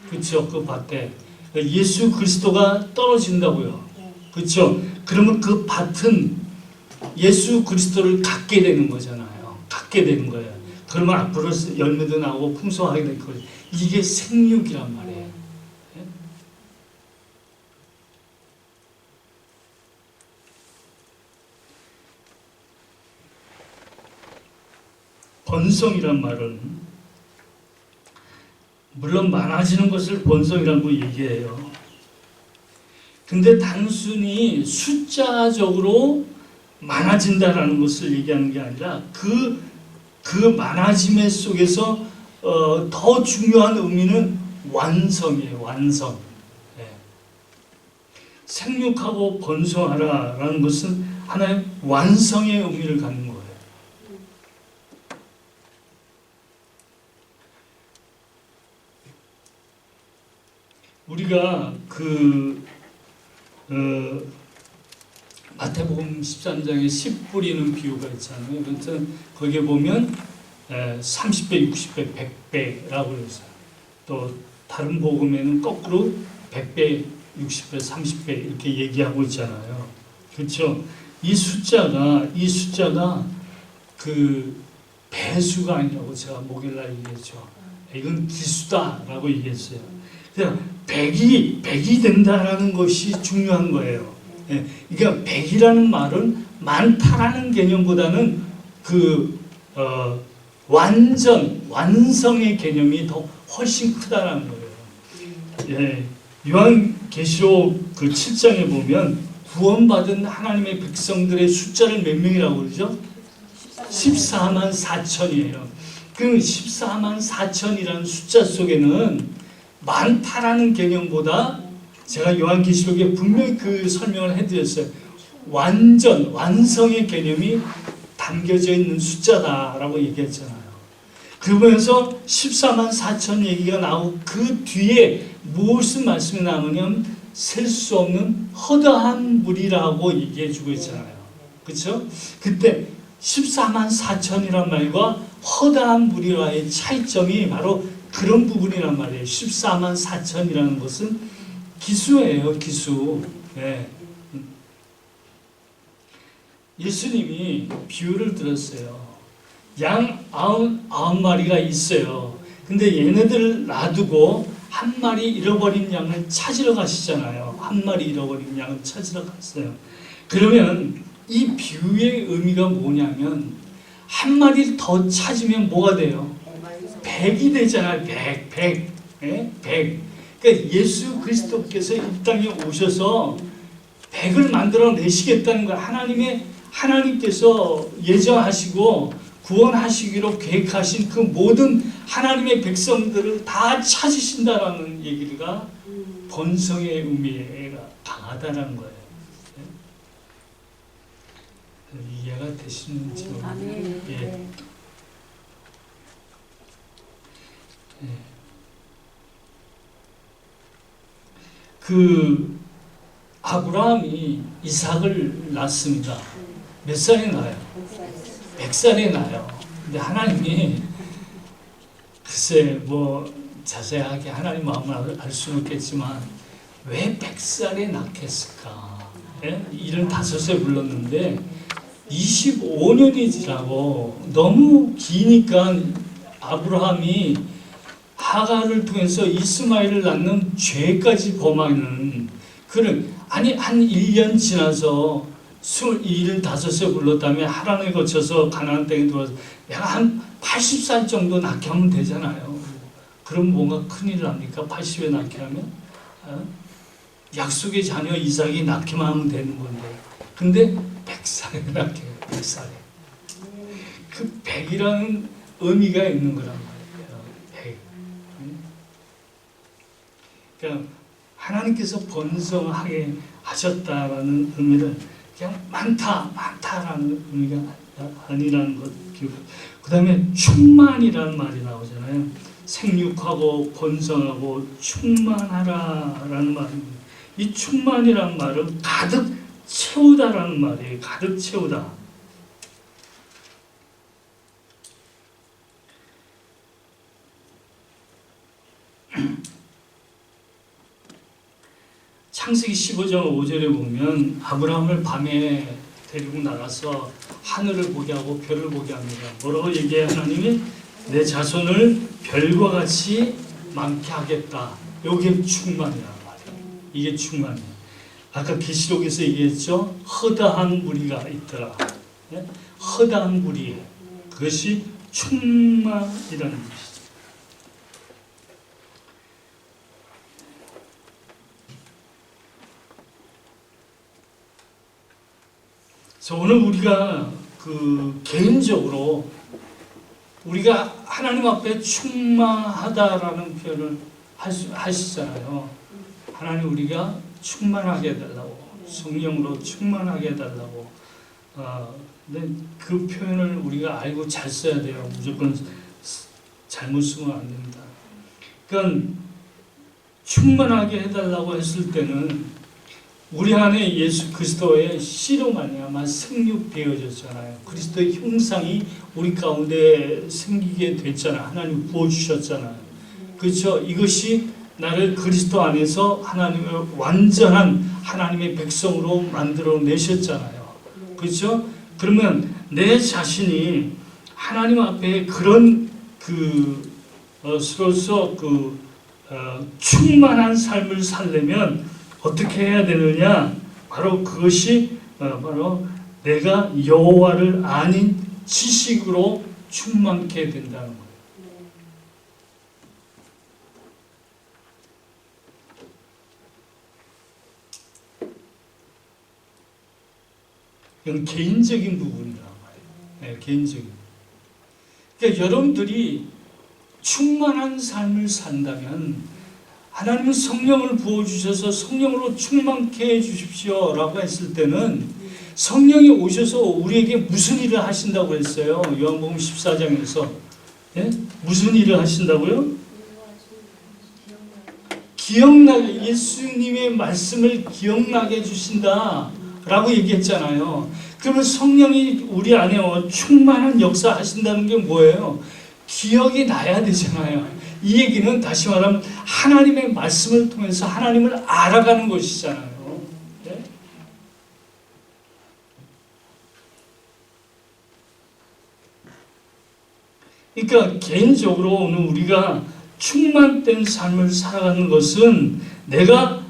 그렇죠? 그 밭에 예수 그리스도가 떨어진다고요. 그렇죠? 그러면 그 밭은 예수 그리스도를 갖게 되는 거잖아요. 갖게 되는 거예요. 그러면 앞으로 열매도 나오고 풍성하게 될 거예요. 이게 생육이란 말이에요. 번성이란 말은 물론 많아지는 것을 번성이라고 얘기해요. 근데 단순히 숫자적으로 많아진다라는 것을 얘기하는 게 아니라 그 많아짐의 속에서 더 중요한 의미는 완성이에요. 완성. 네. 생육하고 번성하라라는 것은 하나의 완성의 의미를 갖는 거예요. 우리가 마태복음 13장에 씨 뿌리는 비유가 있잖아요. 그래서 거기에 보면 30배, 60배, 100배라고 그랬어요. 또 다른 복음에는 거꾸로 100배, 60배, 30배 이렇게 얘기하고 있잖아요. 그렇죠? 이 숫자가 그 배수가 아니라고 제가 목요일날 얘기했죠. 이건 기수다라고 얘기했어요. 그냥 100이 된다라는 것이 중요한 거예요. 예, 그러니까 100이라는 말은 많다라는 개념보다는 완성의 개념이 더 훨씬 크다라는 거예요. 예, 요한계시록 그 7장에 보면 구원받은 하나님의 백성들의 숫자를 몇 명이라고 그러죠? 14만 4천이에요. 그 14만 4천이라는 숫자 속에는 많다라는 개념보다 제가 요한계시록에 분명히 그 설명을 해드렸어요. 완성의 개념이 담겨져 있는 숫자다라고 얘기했잖아요. 그러면서 14만 4천 얘기가 나오고 그 뒤에 무슨 말씀이 나오냐면 셀 수 없는 허다한 물이라고 얘기해주고 있잖아요. 그렇죠? 그때 14만 4천이란 말과 허다한 물이와의 차이점이 바로 그런 부분이란 말이에요. 14만 4천이라는 것은 기수예요. 기수. 네. 예수님이 비유를 들었어요. 양 99마리가 있어요. 근데 얘네들을 놔두고 한 마리 잃어버린 양을 찾으러 가시잖아요. 한 마리 잃어버린 양을 찾으러 갔어요. 그러면 이 비유의 의미가 뭐냐면 한 마리를 더 찾으면 뭐가 돼요? 백이 되잖아요. 백. 그러니까 예수 그리스도께서 이 땅에 오셔서 백을 만들어 내시겠다는 거예요. 하나님께서 예정하시고 구원하시기로 계획하신 그 모든 하나님의 백성들을 다 찾으신다라는 얘기가 번성의 의미가 강하다는 거예요. 이해가 되시는지
아멘.
예. 그 아브라함이 이삭을 낳습니다. 몇 살에 낳아요? 100살에 낳아요. 근데 하나님이 글쎄 뭐 자세하게 하나님 마음을 알 수는 없겠지만 왜 100살에 낳겠을까? 75세 불렀는데 25년이 지나고 너무 기니까 아브라함이 하갈을 통해서 이스마엘을 낳는 죄까지 범하는 그런 한 1년 지나서 75세 불렀다면 하란에 거쳐서 가나안 땅에 들어와서 내가 한 80살 정도 낳게 하면 되잖아요. 그럼 뭔가 큰일 납니까? 80에 낳게 하면? 약속의 자녀 이삭이 낳기만 하면 되는 건데 근데 100살에 낳게 해요. 100살에. 그 100이라는 의미가 있는 거란 말이에요. 100. 그러니까 하나님께서 번성하게 하셨다라는 의미를 그냥 많다라는 의미가 아니라는 것. 그 다음에 충만이라는 말이 나오잖아요. 생육하고 번성하고 충만하라라는 말입니다. 이 충만이라는 말은 가득 채우다라는 말이에요. 가득 채우다. 창세기 15장 5절에 보면 아브라함을 밤에 데리고 나가서 하늘을 보게 하고 별을 보게 합니다. 뭐라고 얘기해요? 하나님이 내 자손을 별과 같이 많게 하겠다. 이게 충만이란 말이에요. 이게 충만이에요. 아까 계시록에서 얘기했죠. 허다한 무리가 있더라. 허다한 무리. 그것이 충만이라는 것이죠. 그래서 오늘 우리가 개인적으로 우리가 하나님 앞에 충만하다라는 표현을 하시잖아요. 하나님 우리가 충만하게 해달라고, 성령으로 충만하게 해달라고. 근데 그 표현을 우리가 알고 잘 써야 돼요. 무조건 잘못 쓰면 안 됩니다. 그러니까 충만하게 해달라고 했을 때는 우리 안에 예수 그리스도의 씨로 말미암아 생육되어졌잖아요. 그리스도의 형상이 우리 가운데 생기게 됐잖아요. 하나님 부어주셨잖아요. 그렇죠? 이것이 나를 그리스도 안에서 하나님의 완전한 하나님의 백성으로 만들어 내셨잖아요. 그렇죠? 그러면 내 자신이 하나님 앞에 그런 서로서 충만한 삶을 살려면 어떻게 해야 되느냐? 바로 그것이 바로 내가 여호와를 아는 지식으로 충만케 된다는 거예요. 이건 개인적인 부분이란 말이에요. 개인적인. 그러니까 여러분들이 충만한 삶을 산다면 하나님은 성령을 부어주셔서 성령으로 충만케 해주십시오 라고 했을 때는 성령이 오셔서 우리에게 무슨 일을 하신다고 했어요? 요한복음 14장에서 무슨 일을 하신다고요? 기억나게, 예수님의 말씀을 기억나게 해주신다 라고 얘기했잖아요. 그러면 성령이 우리 안에 충만한 역사 하신다는 게 뭐예요? 기억이 나야 되잖아요. 이 얘기는 다시 말하면 하나님의 말씀을 통해서 하나님을 알아가는 것이잖아요. 네? 그러니까 개인적으로 오늘 우리가 충만된 삶을 살아가는 것은 내가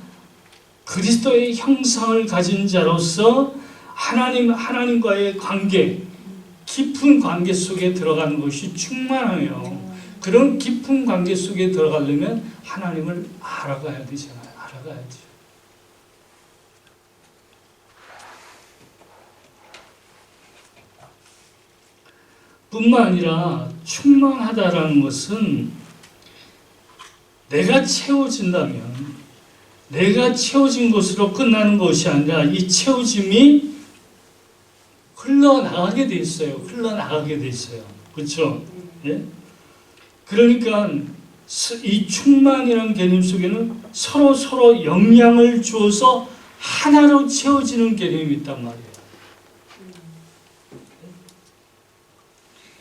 그리스도의 형상을 가진 자로서 하나님과의 관계, 깊은 관계 속에 들어가는 것이 충만해요. 그런 깊은 관계 속에 들어가려면 하나님을 알아가야 되잖아요. 알아가야죠. 뿐만 아니라 충만하다라는 것은 내가 채워진다면 내가 채워진 것으로 끝나는 것이 아니라 이 채워짐이 흘러나가게 돼 있어요. 흘러나가게 돼 있어요. 그렇죠? 예? 그러니까 이 충만이라는 개념 속에는 서로 영향을 주어서 하나로 채워지는 개념이 있단 말이에요.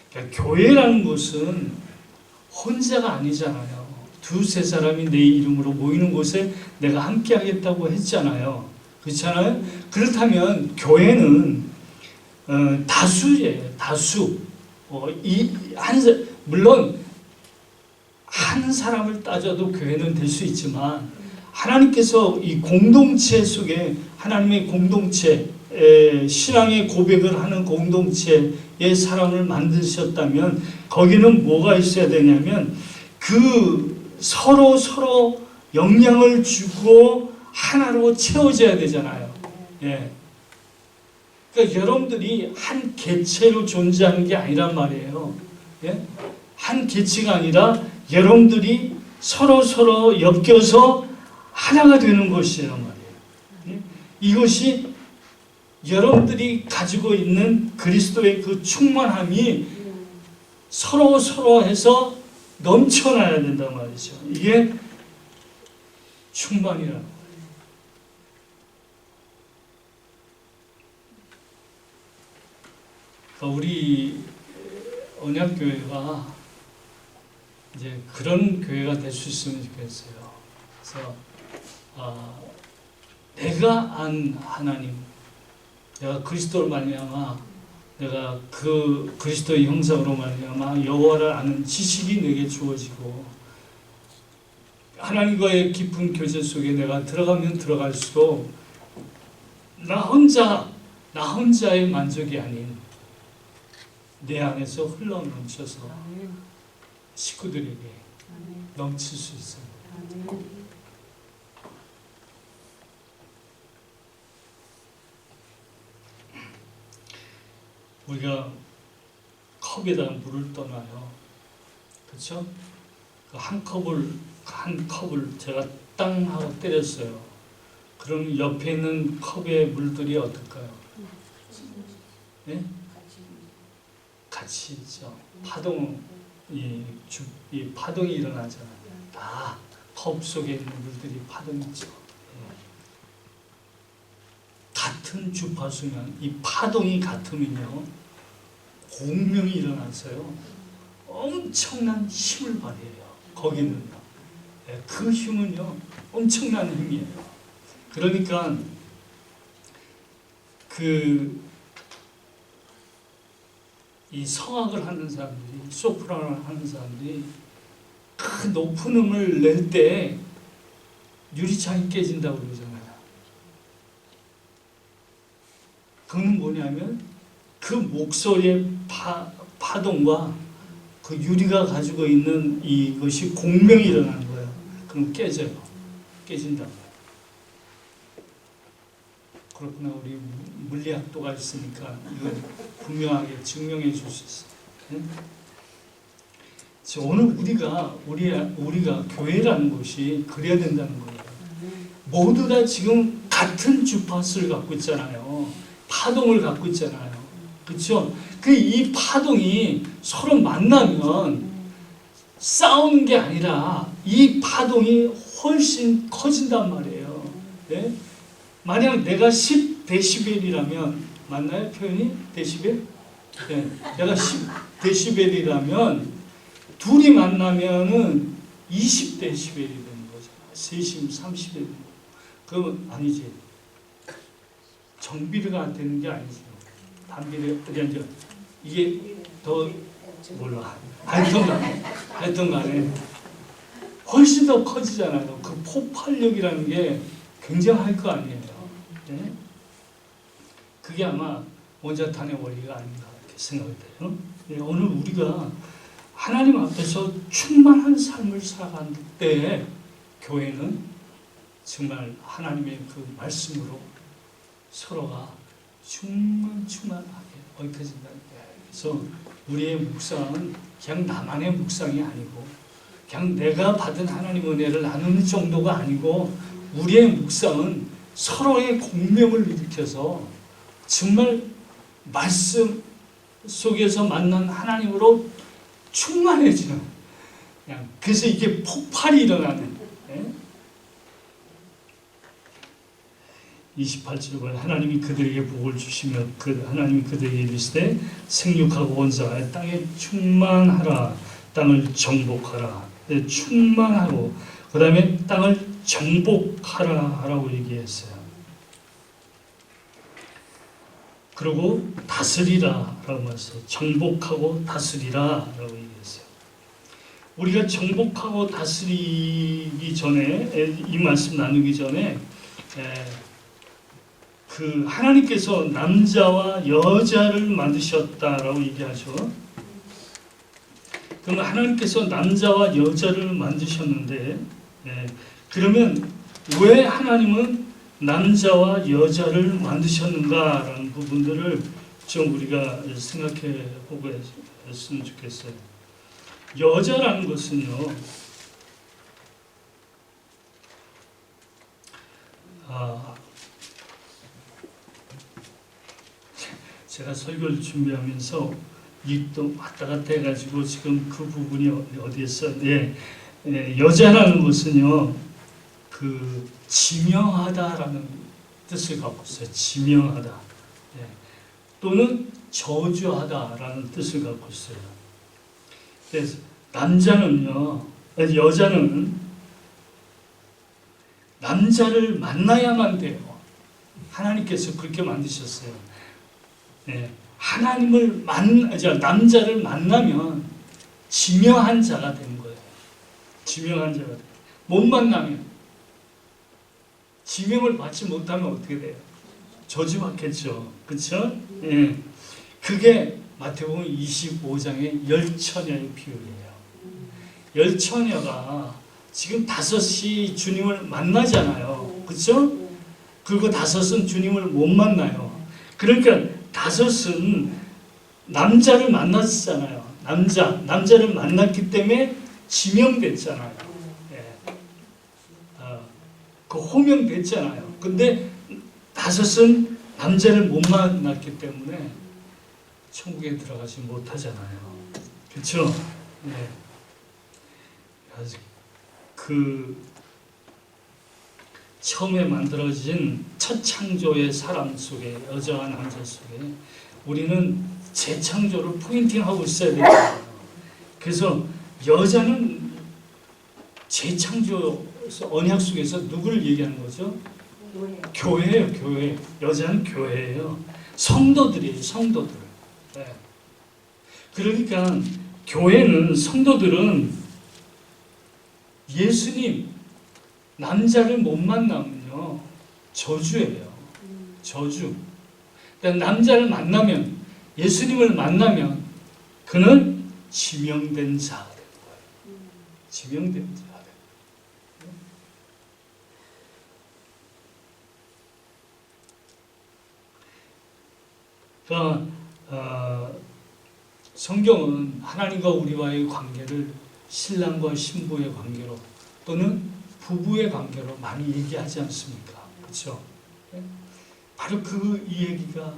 그러니까 교회라는 것은 혼자가 아니잖아요. 두세 사람이 내 이름으로 모이는 곳에 내가 함께 하겠다고 했잖아요. 그렇잖아요? 그렇다면 교회는 다수예요. 다수. 물론 한 사람을 따져도 교회는 될 수 있지만 하나님께서 이 공동체 속에 하나님의 공동체, 신앙의 고백을 하는 공동체의 사람을 만드셨다면 거기는 뭐가 있어야 되냐면 그 서로 영향을 주고 하나로 채워져야 되잖아요. 예. 그러니까 여러분들이 한 개체로 존재하는 게 아니란 말이에요. 예? 한 개체가 아니라 여러분들이 서로 엮여서 하나가 되는 것이란 말이에요. 예? 이것이 여러분들이 가지고 있는 그리스도의 그 충만함이 서로 해서 넘쳐나야 된단 말이죠. 이게 충만이라는 거예요. 그러니까 우리 언약교회가 이제 그런 교회가 될 수 있으면 좋겠어요. 그래서 내가 안 하나님, 내가 그리스도를 말미암아 내가 그 그리스도의 형상으로 말미암아 여호와를 아는 지식이 내게 주어지고 하나님과의 깊은 교제 속에 내가 들어가면 들어갈수록 나 혼자의 만족이 아닌 내 안에서 흘러넘쳐서 식구들에게 넘칠 수 있어요. 우리가 컵에다 물을 떠나요. 그렇죠? 한 컵을 제가 땅 하고 때렸어요. 그럼 옆에 있는 컵의 물들이 어떨까요? 네? 같이 있죠. 이 파동이 일어나잖아요. 다 컵 속에 있는 물들이 파동이죠. 같은 주파수면 이 파동이 같으면요 공명이 일어나서요 엄청난 힘을 발휘해요. 거기는요. 그 힘은요 엄청난 힘이에요. 그러니까 이 성악을 하는 사람들이, 소프라노를 하는 사람들이 그 높은 음을 낼 때 유리창이 깨진다고 그러잖아요. 그건 뭐냐면 그 목소리의 파동과 그 유리가 가지고 있는 이것이 공명이 일어나는 거예요. 그럼 깨져요. 깨진다고. 그렇구나. 우리 물리학도가 있으니까 이걸 분명하게 증명해 줄 수 있어요. 네? 오늘 우리가 교회라는 것이 그래야 된다는 거예요. 모두 다 지금 같은 주파수를 갖고 있잖아요. 파동을 갖고 있잖아요. 그렇죠? 이 파동이 서로 만나면 싸우는 게 아니라 이 파동이 훨씬 커진단 말이에요. 네? 만약 내가 10데시벨이라면 맞나요? 표현이? 데시벨? 네. 내가 10데시벨이라면 둘이 만나면은 20데시벨이 되는 거잖아요. 셋이면 30데시벨. 그러면 아니지. 정비례가 되는 게 아니죠. 반비례, 이게 더 몰라. 하여튼 간에 훨씬 더 커지잖아요. 그 폭발력이라는 게 굉장할 거 아니에요. 네? 그게 아마 원자탄의 원리가 아닌가 이렇게 생각이 돼요. 네, 오늘 우리가 하나님 앞에서 충만한 삶을 살아가는 때에 교회는 정말 하나님의 그 말씀으로 서로가 충만하게 얽혀진다는 거예요. 그래서 우리의 묵상은 그냥 나만의 묵상이 아니고 그냥 내가 받은 하나님 은혜를 나누는 정도가 아니고 우리의 묵상은 서로의 공명을 일으켜서 정말 말씀 속에서 만난 하나님으로 충만해지는, 그냥 그래서 이게 폭발이 일어나는. 28절 하나님이 그들에게 복을 주시며 하나님이 그들에게 이르시되 생육하고 번성하여 땅에 충만하라, 땅을 정복하라. 충만하고 그 다음에 땅을 정복하라 라고 얘기했어요. 그리고 다스리라 라고 했어요. 정복하고 다스리라 라고 얘기했어요. 우리가 정복하고 다스리기 전에, 이 말씀 나누기 전에 그 하나님께서 남자와 여자를 만드셨다라고 얘기하죠. 그러면 하나님께서 남자와 여자를 만드셨는데, 그러면 왜 하나님은 남자와 여자를 만드셨는가라는 부분들을 좀 우리가 생각해 보고 했으면 좋겠어요. 여자라는 것은요, 제가 설교를 준비하면서 입도 왔다 갔다 해가지고 지금 그 부분이 어디에서, 여자라는 것은요, 그 지명하다라는 뜻을 갖고 있어요. 지명하다. 또는 저주하다라는 뜻을 갖고 있어요. 그래서 여자는 남자를 만나야만 돼요. 하나님께서 그렇게 만드셨어요. 남자를 만나면 지명한 자가 되는 거예요. 지명한 자가 돼요. 못 만나면, 지명을 받지 못하면 어떻게 돼요? 저주받겠죠. 그렇죠? 그게 마태복음 25장의 열처녀의 비유예요. 열처녀가 지금 5이 주님을 만나잖아요. 그렇죠? 그리고 5은 주님을 못 만나요. 그러니까 5은 남자를 만났잖아요. 남자를 만났기 때문에 지명됐잖아요. 그 호명됐잖아요. 근데 5은 남자를 못 만났기 때문에 천국에 들어가지 못하잖아요. 그렇죠? 그 처음에 만들어진 첫 창조의 사람 속에, 여자와 남자 속에 우리는 재창조를 포인팅하고 있어야 되잖아요. 그래서 여자는 재창조 언약 속에서 누구를 얘기하는 거죠? 교회예요. 교회. 여자는 교회예요. 성도들이에요. 성도들. 그러니까 교회는, 성도들은 예수님, 남자를 못 만나면요 저주예요. 저주. 그러니까 남자를 만나면, 예수님을 만나면 그는 지명된 자가 되는 거예요. 지명된 자가 되는 거예요. 그러니까 성경은 하나님과 우리와의 관계를 신랑과 신부의 관계로 또는 부부의 관계로 많이 얘기하지 않습니까? 그렇죠? 바로 이 얘기가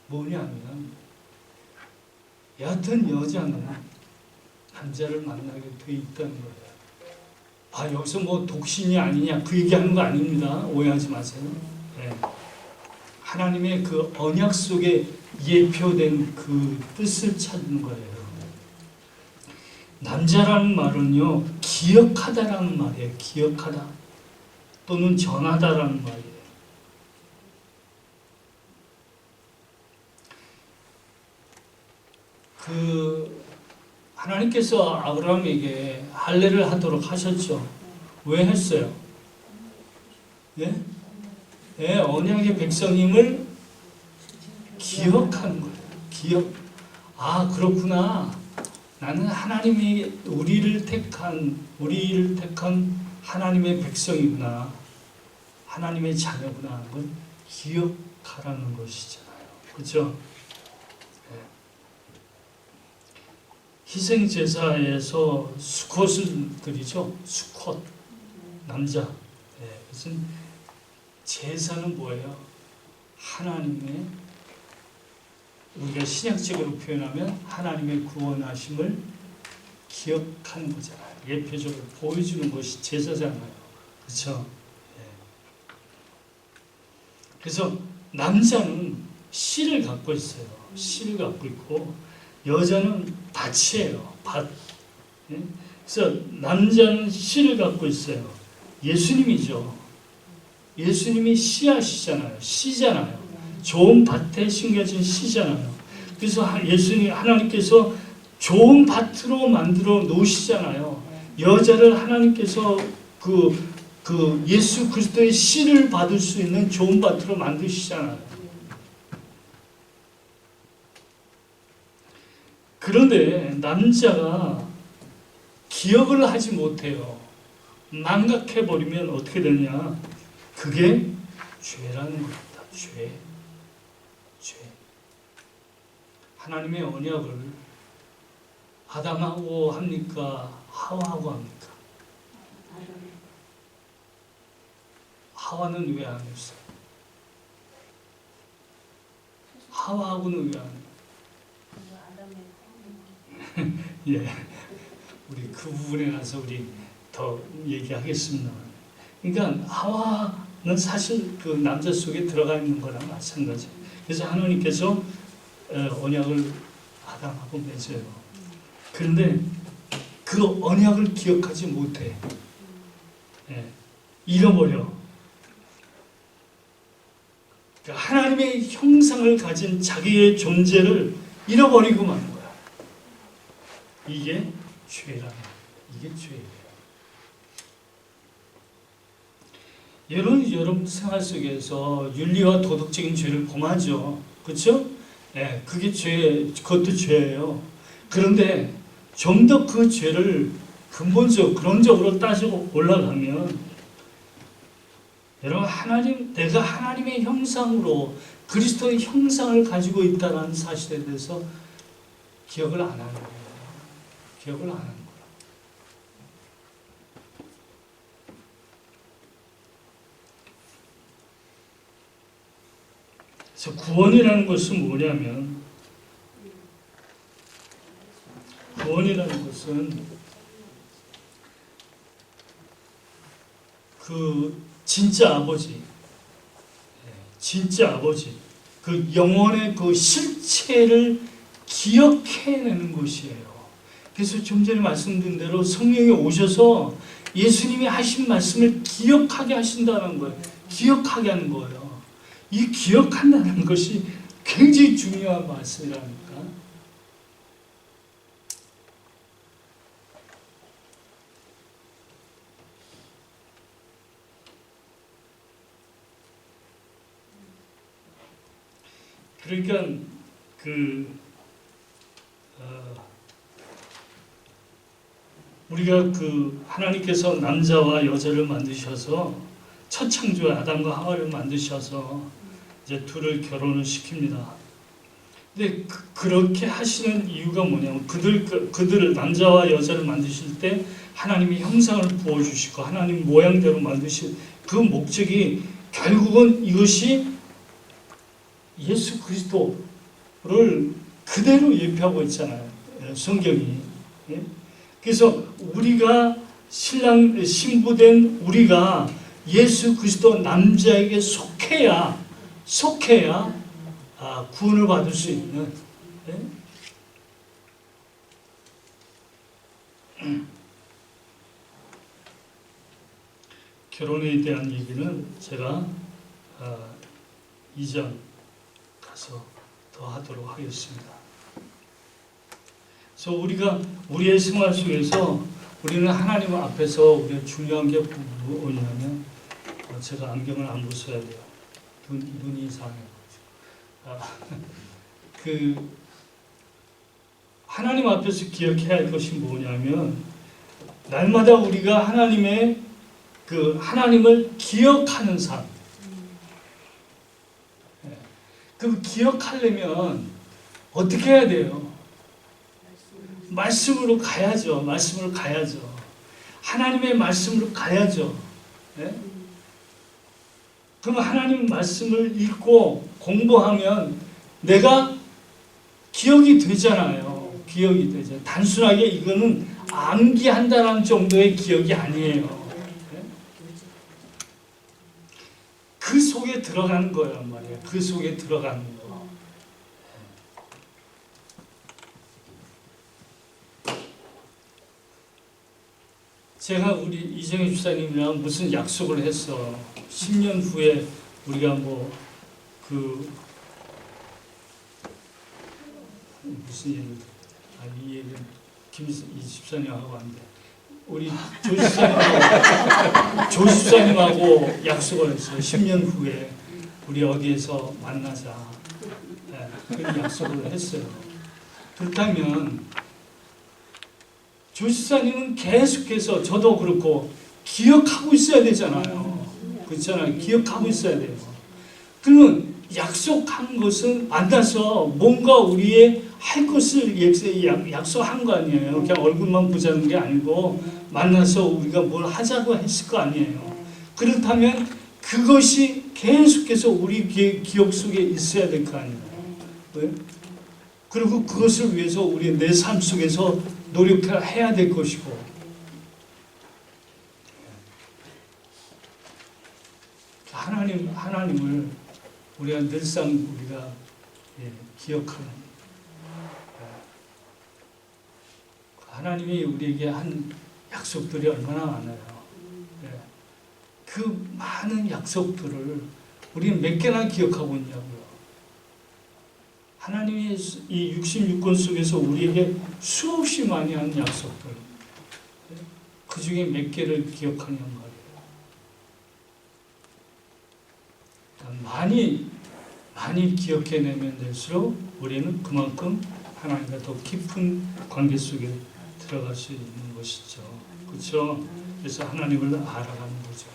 뭐냐면, 여하튼 여자는 남자를 만나게 돼 있다는 거예요. 여기서 뭐 독신이 아니냐 그 얘기하는 거 아닙니다. 오해하지 마세요. 하나님의 그 언약 속에 예표된 그 뜻을 찾는 거예요. 남자라는 말은요, 기억하다라는 말이에요. 기억하다 또는 전하다라는 말이에요. 하나님께서 아브라함에게 할례를 하도록 하셨죠. 왜 했어요? 언약의 백성임을 기억하는 거예요. 기억. 그렇구나. 나는 하나님이 우리를 택한 하나님의 백성이구나, 하나님의 자녀구나 하는 건 기억하라는 것이잖아요. 그렇죠? 희생제사에서 수컷을 드리죠. 수컷, 남자. 무슨 제사는 뭐예요? 하나님의, 우리가 신약적으로 표현하면 하나님의 구원하심을 기억하는 거잖아요. 예표적으로 보여주는 것이 제사잖아요. 그렇죠? 그래서 남자는 씨를 갖고 있어요. 씨를 갖고 있고 여자는 밭이에요. 밭. 그래서 남자는 씨를 갖고 있어요. 예수님이죠. 예수님이 씨앗이잖아요. 씨잖아요. 좋은 밭에 심겨진 씨잖아요. 그래서 하나님께서 좋은 밭으로 만들어 놓으시잖아요. 여자를 하나님께서 그 예수 그리스도의 씨를 받을 수 있는 좋은 밭으로 만드시잖아요. 그런데 남자가 기억을 하지 못해요. 망각해버리면 어떻게 되냐? 그게 죄라는 겁니다. 죄. 하나님의 언약을 아담하고 합니까? 하와하고 합니까? 하와는 왜 안 했어요? 하와하고는 왜 안 해요? 예, 우리 그 부분에 가서 우리 더 얘기하겠습니다. 그러니까 하와는 사실 그 남자 속에 들어가 있는 거랑 마찬가지예요. 그래서 하나님께서 언약을 아담하고 맺어요. 그런데 그 언약을 기억하지 못해. 잃어버려. 그러니까 하나님의 형상을 가진 자기의 존재를 잃어버리고 마는 거야. 이게 죄라는 거야. 이게 죄예요. 여러분 생활 속에서 윤리와 도덕적인 죄를 범하죠. 그렇죠? 그게 그것도 죄예요. 그런데 좀 더 그 죄를 근본적으로 따지고 올라가면, 여러분 내가 하나님의 형상으로 그리스도의 형상을 가지고 있다는 사실에 대해서 기억을 안 하는 거예요. 기억을 안 하는 거예요. 그래서 구원이라는 것은 뭐냐면, 그 진짜 아버지, 그 영혼의 그 실체를 기억해내는 것이에요. 그래서 좀 전에 말씀드린 대로 성령이 오셔서 예수님이 하신 말씀을 기억하게 하신다는 거예요. 기억하게 하는 거예요. 이 기억한다는 것이 굉장히 중요한 말씀이라니까. 그러니까 우리가 하나님께서 남자와 여자를 만드셔서 첫 창조 아담과 하와를 만드셔서 이제 둘을 결혼을 시킵니다. 근데 그렇게 하시는 이유가 뭐냐면, 그들을 남자와 여자를 만드실 때 하나님의 형상을 부어주시고 하나님 모양대로 만드신 그 목적이 결국은 이것이 예수 그리스도를 그대로 예표하고 있잖아요. 성경이. 그래서 우리가 신부된 우리가 예수 그리스도 남자에게 속해야 구원을 받을 수 있는. 결혼에 대한 얘기는 제가 2장 가서 더 하도록 하겠습니다. 그래서 우리가 우리의 생활 속에서 우리는 하나님 앞에서 우리가 중요한 게 뭐냐면, 제가 안경을 안 벗어야 돼요. 눈이 이상해요. 하나님 앞에서 기억해야 할 것이 뭐냐면 날마다 우리가 하나님의 그 하나님을 기억하는 삶. 그 기억하려면 어떻게 해야 돼요? 말씀으로 가야죠. 말씀으로 가야죠. 하나님의 말씀으로 가야죠. 네? 그럼 하나님 말씀을 읽고 공부하면 내가 기억이 되잖아요. 기억이 되죠. 단순하게 이거는 암기한다는 정도의 기억이 아니에요. 네? 그 속에 들어가는 거란 말이에요. 그 속에 들어가는 거. 제가 우리 이정희 집사님이랑 무슨 약속을 했어. 10년 후에 우리가 뭐 그 무슨 얘기를 이 얘기는 이 집사님하고 안 돼. 우리 조 집사님하고 약속을 했어요. 10년 후에 우리 어디에서 만나자. 네, 그런 약속을 했어요. 그렇다면 조 집사님은 계속해서 저도 그렇고 기억하고 있어야 되잖아요. 그렇잖아요. 기억하고 있어야 돼요. 그러면 약속한 것은 만나서 뭔가 우리의 할 것을 약속한 거 아니에요. 그냥 얼굴만 보자는 게 아니고 만나서 우리가 뭘 하자고 했을 거 아니에요. 그렇다면 그것이 계속해서 우리 기억 속에 있어야 될 거 아니에요. 네? 그리고 그것을 위해서 우리 내 삶 속에서 노력해야 될 것이고 하나님을 우리가 늘상 우리가 기억하는 하나님이 우리에게 한 약속들이 얼마나 많아요. 그 많은 약속들을 우리는 몇 개나 기억하고 있냐고요. 하나님이 이 66권 속에서 우리에게 수없이 많이 한 약속들 그 중에 몇 개를 기억하냔 말이에요. 많이 기억해내면 될수록 우리는 그만큼 하나님과 더 깊은 관계 속에 들어갈 수 있는 것이죠. 그렇죠? 그래서 하나님을 알아가는 거죠.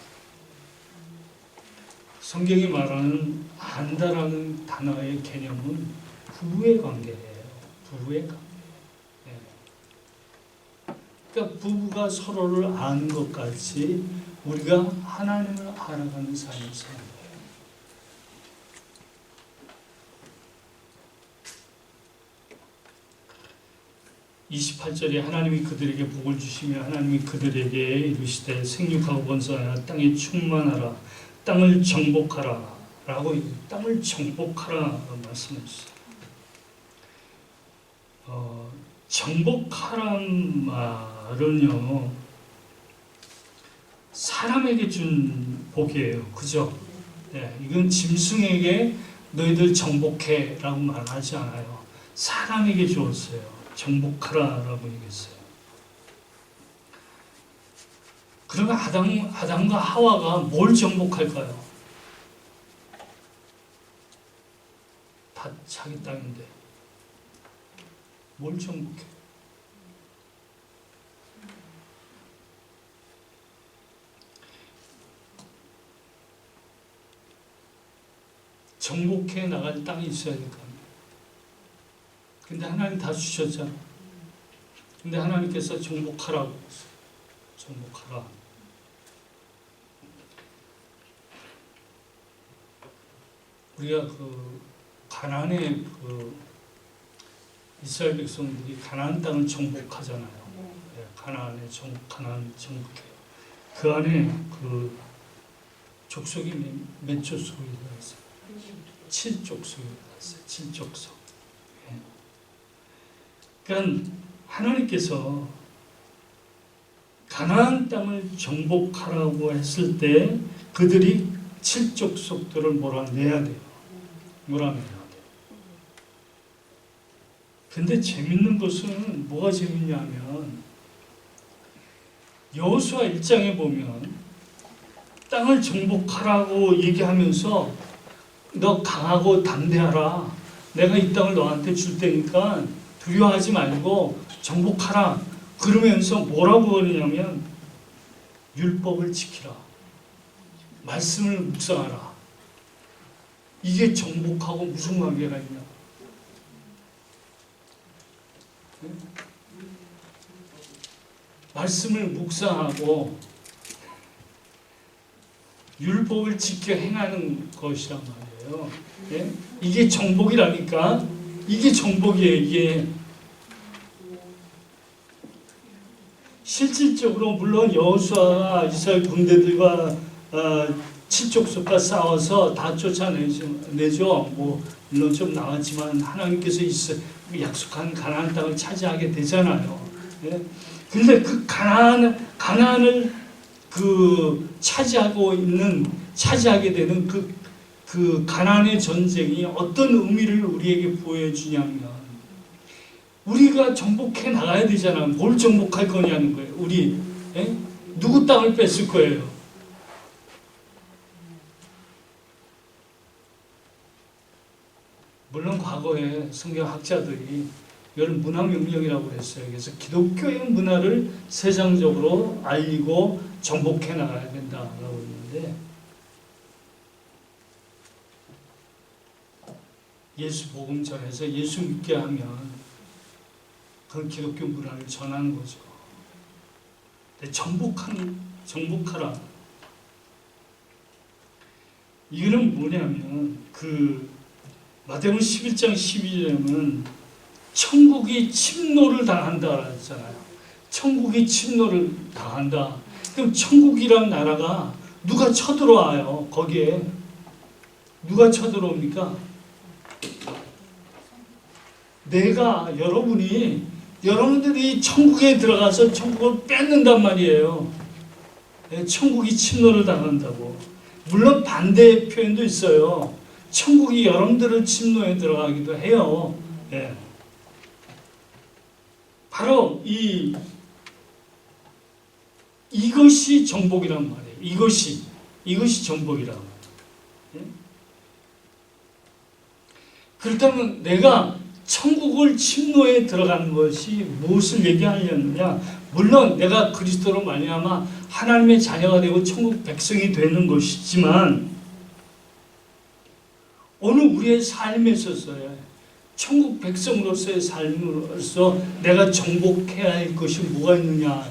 성경이 말하는 안다라는 단어의 개념은 부부의 관계예요. 부부의 관계. 그러니까 부부가 서로를 아는 것 같이 우리가 하나님을 알아가는 삶을 사는 거예요. 28절에 하나님이 그들에게 복을 주시며 하나님이 그들에게 이르시되 생육하고 번성하여 땅에 충만하라 땅을 정복하라 라고 땅을 정복하라 말씀하셨어요. 정복하란 말은요 사람에게 준 복이에요. 그죠? 네, 이건 짐승에게 너희들 정복해 라고 말하지 않아요. 사람에게 주었어요. 정복하라라고 얘기했어요. 그러면 아담과 하와가 뭘 정복할까요? 다 자기 땅인데 뭘 정복해? 정복해 나갈 땅이 있어야 될 거 아니에요. 근데 하나님 다 주셨잖아. 근데 하나님께서 정복하라고 했어요. 정복하라. 우리가 그 가나안의 그 이스라엘 백성들이 가나안 땅을 정복하잖아요. 네, 가나안 정복해요. 그 안에 그 족속이 몇 족속이 들어있어요? 7족속이 들어있어요. 7족속. 네. 그러니까 하나님께서 가나안 땅을 정복하라고 했을 때 그들이 7족속들을 몰아내야 돼요. 몰아내야 돼요. 근데 재밌는 것은 뭐가 재밌냐면 여호수아 1장에 보면 땅을 정복하라고 얘기하면서 너 강하고 담대하라. 내가 이 땅을 너한테 줄 테니까 두려워하지 말고 정복하라. 그러면서 뭐라고 그러냐면 율법을 지키라. 말씀을 묵상하라. 이게 정복하고 무슨 관계가 있냐? 네? 말씀을 묵상하고 율법을 지켜 행하는 것이란 말이에요. 네? 이게 정복이라니까. 이게 정복이에요. 이게 실질적으로 물론 여호수아가 이스라엘 군대들과 칠족속과 싸워서 다 쫓아내죠. 뭐 물론 좀 나왔지만 하나님께서 약속한 가나안 땅을 차지하게 되잖아요. 예? 근데 그 가나안을 차지하게 되는 그 가나안의 전쟁이 어떤 의미를 우리에게 보여주냐면 우리가 정복해 나가야 되잖아. 뭘 정복할 거냐는 거예요. 우리 누구 땅을 뺏을 거예요? 물론 과거에 성경학자들이 이걸 문화명령이라고 그랬어요. 그래서 기독교의 문화를 세상적으로 알리고 정복해 나가야 된다라고 했는데 예수 복음 전해서 예수 믿게 하면 그건 기독교 문화를 전하는 거죠. 근데 정복하라. 이거는 뭐냐면 마태복음 11장 12절에는 천국이 침노를 당한다 했잖아요. 천국이 침노를 당한다. 그럼 천국이란 나라가 누가 쳐들어와요? 거기에 누가 쳐들어옵니까? 여러분들이 천국에 들어가서 천국을 뺏는단 말이에요. 천국이 침노를 당한다고. 물론 반대의 표현도 있어요. 천국이 여러분들을 침노에 들어가기도 해요. 예. 바로 이것이 정복이란 말이에요. 이것이 정복이란 말이에요. 예? 그렇다면 내가 천국을 침노에 들어가는 것이 무엇을 얘기하려느냐? 물론 내가 그리스도로 말미암아 하나님의 자녀가 되고 천국 백성이 되는 것이지만 오늘 우리의 삶에 있어서요, 천국 백성으로서의 삶으로서 내가 정복해야 할 것이 뭐가 있느냐?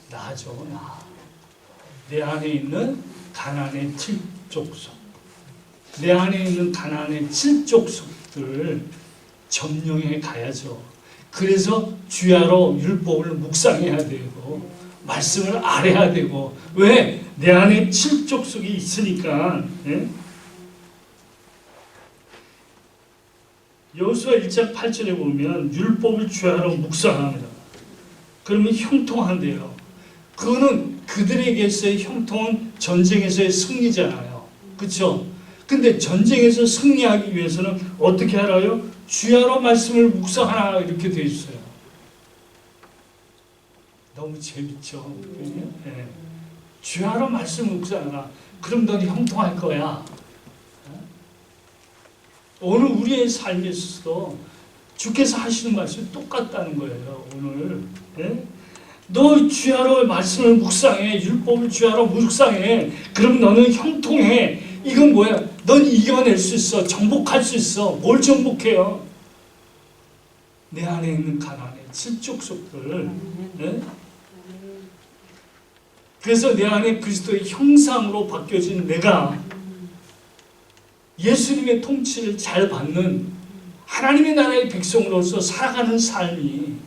나죠, 나. 내 안에 있는 가나안의 7족속, 내 안에 있는 가나안의 7족속들을 점령해 가야죠. 그래서 주야로 율법을 묵상해야 되고 말씀을 알아야 되고. 왜? 내 안에 7족속이 있으니까. 예? 여호수아 1장 8절에 보면 율법을 주야로 묵상합니다. 그러면 형통한대요. 그거는 그들에게서의 형통은 전쟁에서의 승리잖아요. 그렇죠? 근데 전쟁에서 승리하기 위해서는 어떻게 하라요? 주야로 말씀을 묵상하라 이렇게 되어 있어요. 너무 재밌죠? 네. 주야로 말씀을 묵상하라. 그럼 넌 형통할 거야. 오늘 우리의 삶에 있어서 주께서 하시는 말씀이 똑같다는 거예요. 오늘 너 주야로 말씀을 묵상해. 율법을 주야로 묵상해. 그럼 너는 형통해. 이건 뭐야? 넌 이겨낼 수 있어. 정복할 수 있어. 뭘 정복해요? 내 안에 있는 가나안의 7족속들. 그래서 내 안에 그리스도의 형상으로 바뀌어진 내가 예수님의 통치를 잘 받는 하나님의 나라의 백성으로서 살아가는 삶이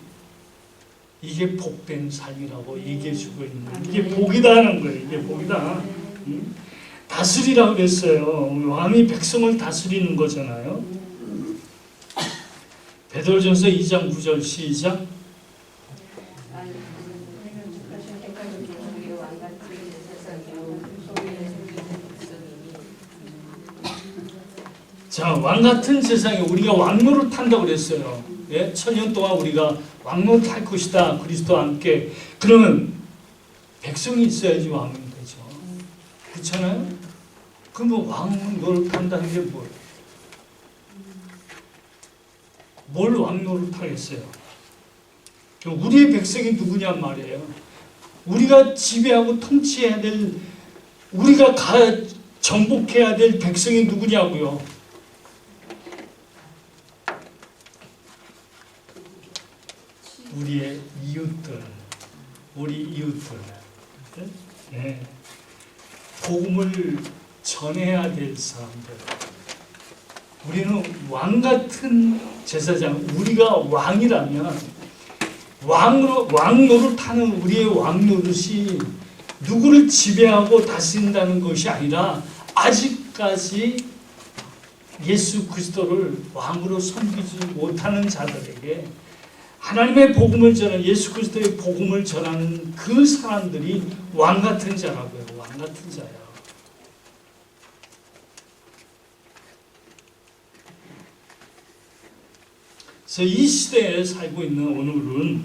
이게 복된 삶이라고 얘기해주고 있는, 이게 복이다 하는 거예요. 이게 복이다. 다스리라고 그랬어요. 왕이 백성을 다스리는 거잖아요. 베드로전서 2장 9절 시작. 자, 왕같은 세상에 우리가 왕노릇 한다고 그랬어요. 예? 1000년 동안 우리가 왕노릇 할 것이다. 그리스도와 함께. 그러면 백성이 있어야지 왕이 되죠. 그렇잖아요? 그럼 왕노릇 한다는 게 뭐예요? 뭘 왕노릇 하겠어요? 우리의 백성이 누구냐 말이에요. 우리가 지배하고 통치해야 될, 우리가 정복해야 될 백성이 누구냐고요. 우리의 이웃들, 우리 이웃들, 네. 복음을 전해야 될 사람들. 우리는 왕 같은 제사장, 우리가 왕이라면 왕 노릇하는 우리의 왕 노릇이 누구를 지배하고 다스린다는 것이 아니라 아직까지 예수 그리스도를 왕으로 섬기지 못하는 자들에게 하나님의 복음을 전하는, 예수 그리스도의 복음을 전하는 그 사람들이 왕 같은 자라고요. 왕 같은 자야. 그래서 이 시대에 살고 있는 오늘은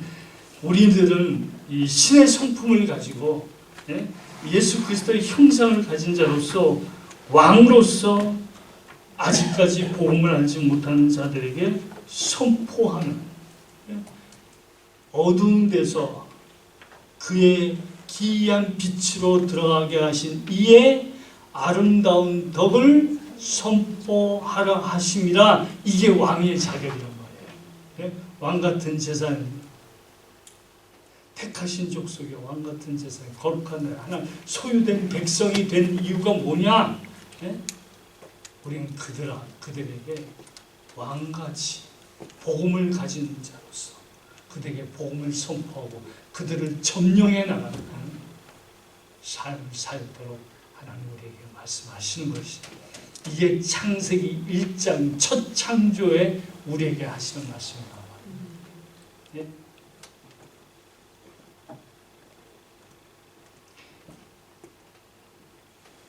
우리들은 이 신의 성품을 가지고 예수 그리스도의 형상을 가진 자로서 왕으로서 아직까지 복음을 알지 못하는 자들에게 선포하는, 어두운 데서 그의 기이한 빛으로 들어가게 하신 이의 아름다운 덕을 선포하라 하심이라. 이게 왕의 자격이란 말이에요. 왕 같은 제사장, 택하신 족속의 왕 같은 제사장, 거룩한 나라, 하나 소유된 백성이 된 이유가 뭐냐? 우리는 그들에게 왕같이 복음을 가진 자로서 그들에게 복음을 선포하고 그들을 점령해 나가는 삶을 살도록 하나님 우리에게 말씀하시는 것이죠. 이게 창세기 1장 첫 창조에 우리에게 하시는 말씀입니다. 예?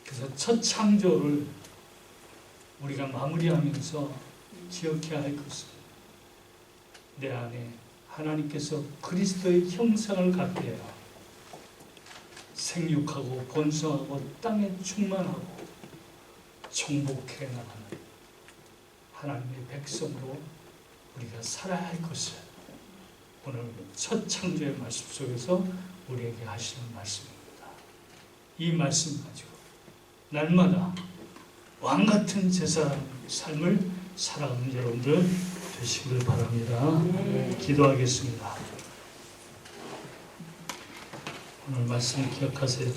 그래서 첫 창조를 우리가 마무리하면서 기억해야 할 것은, 내 안에 하나님께서 그리스도의 형상을 갖게 해요. 생육하고 번성하고 땅에 충만하고 정복해 나가는 하나님의 백성으로 우리가 살아야 할 것을 오늘 첫 창조의 말씀 속에서 우리에게 하시는 말씀입니다. 이 말씀 가지고 날마다 왕 같은 제사 삶을 살아가는 여러분들 되시길 바랍니다. 기도하겠습니다. 오늘 말씀 기억하세요.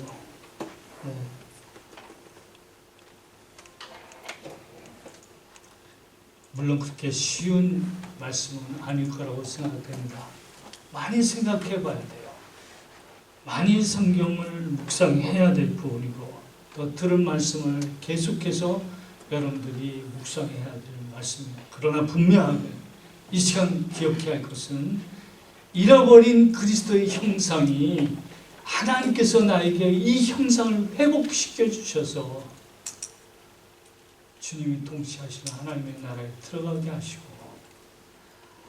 물론 그렇게 쉬운 말씀은 아닐 거라고 생각됩니다. 많이 생각해 봐야 돼요. 많이 성경을 묵상해야 될 부분이고, 또 들은 말씀을 계속해서 여러분들이 묵상해야 될 말씀입니다. 그러나 분명하게 이 시간 기억해야 할 것은, 잃어버린 그리스도의 형상이 하나님께서 나에게 이 형상을 회복시켜 주셔서 주님이 통치하시는 하나님의 나라에 들어가게 하시고,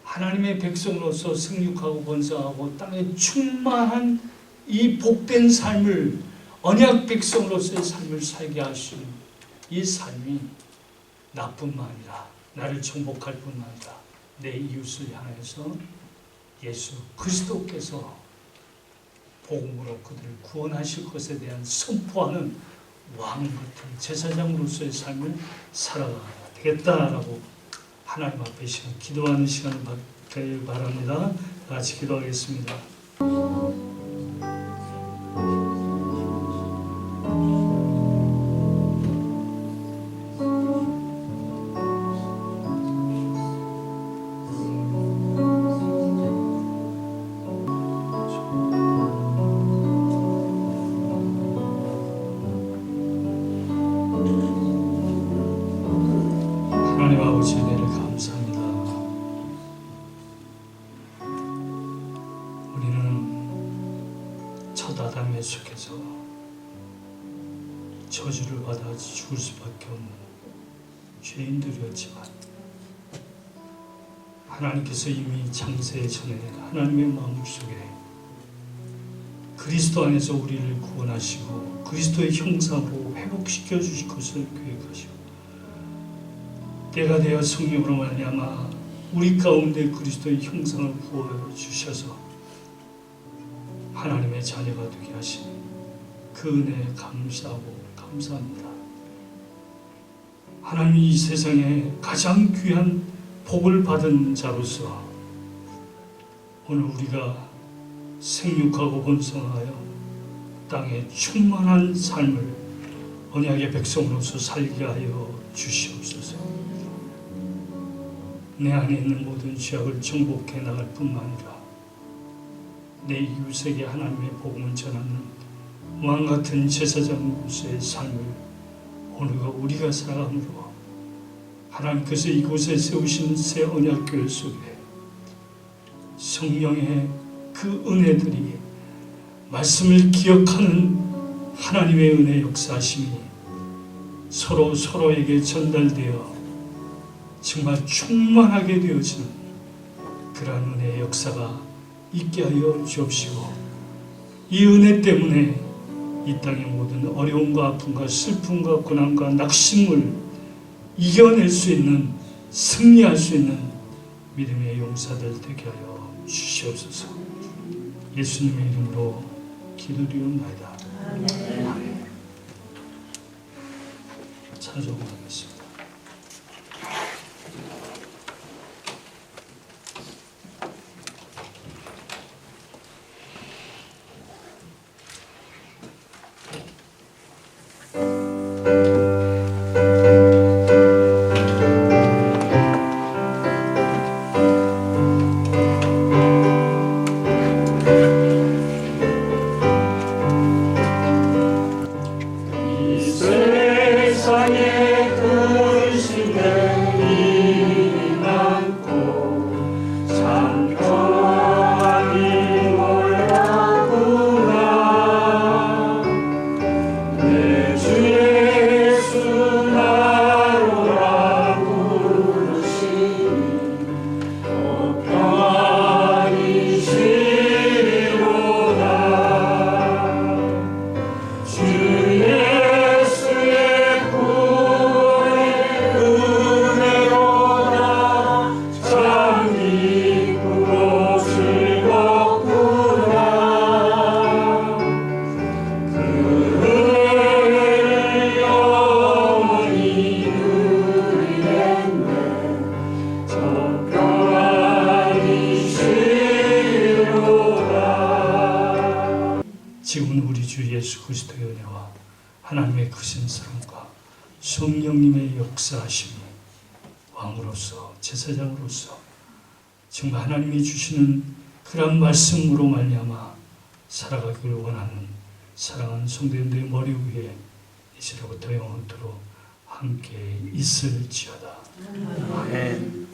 하나님의 백성으로서 생육하고 번성하고 땅에 충만한 이 복된 삶을, 언약 백성으로서의 삶을 살게 하시는 이 삶이 나뿐만 아니라, 나를 정복할 뿐만 아니라 내 이웃을 향해서 예수 그리스도께서 복음으로 그들을 구원하실 것에 대한 선포하는 왕 같은 제사장으로서의 삶을 살아가야 되겠다라고 하나님 앞에 기도하는 시간을 갖길 바랍니다. 같이 기도하겠습니다. 하나님 아버지, 은혜를 감사합니다. 우리는 첫 아담에 속해서 저주를 받아 죽을 수밖에 없는 죄인들이었지만, 하나님께서 이미 창세 전에 하나님의 마음속에 그리스도 안에서 우리를 구원하시고 그리스도의 형상으로 회복시켜 주실 것을 계획하시고, 때가 되어 성령으로 말미암아 우리 가운데 그리스도의 형상을 부어주셔서 하나님의 자녀가 되게 하시니 그 은혜에 감사하고 감사합니다. 하나님이 이 세상에 가장 귀한 복을 받은 자로서 오늘 우리가 생육하고 번성하여 땅에 충만한 삶을 언약의 백성으로서 살게 하여 주시옵소서. 내 안에 있는 모든 죄악을 정복해 나갈 뿐만 아니라 내 이웃에게 하나님의 복음을 전하는 왕같은 제사장으로서의 삶을 오늘과 우리가 살아감으로 하나님께서 이곳에 세우신 새 언약교회 속에 성령의 그 은혜들이 말씀을 기억하는 하나님의 은혜 역사하심이 서로에게 전달되어 정말 충만하게 되어지는 그러한 은혜의 역사가 있게 하여 주옵시고 이 은혜 때문에 이 땅의 모든 어려움과 아픔과 슬픔과 고난과 낙심을 이겨낼 수 있는, 승리할 수 있는 믿음의 용사들 되게 하여 주시옵소서. 예수님의 이름으로 기도드리옵나이다. 아멘. 찬송하겠습니다. 지금은 우리 주 예수 그리스도의 은혜와 하나님의 크신 사랑과 성령님의 역사하심이 왕으로서 제사장으로서 정말 하나님이 주시는 그런 말씀으로 말미암아 살아가기를 원하는 사랑하는 성도님들의 머리 위에 이제로부터 영원토록 함께 있을지어다. 아멘.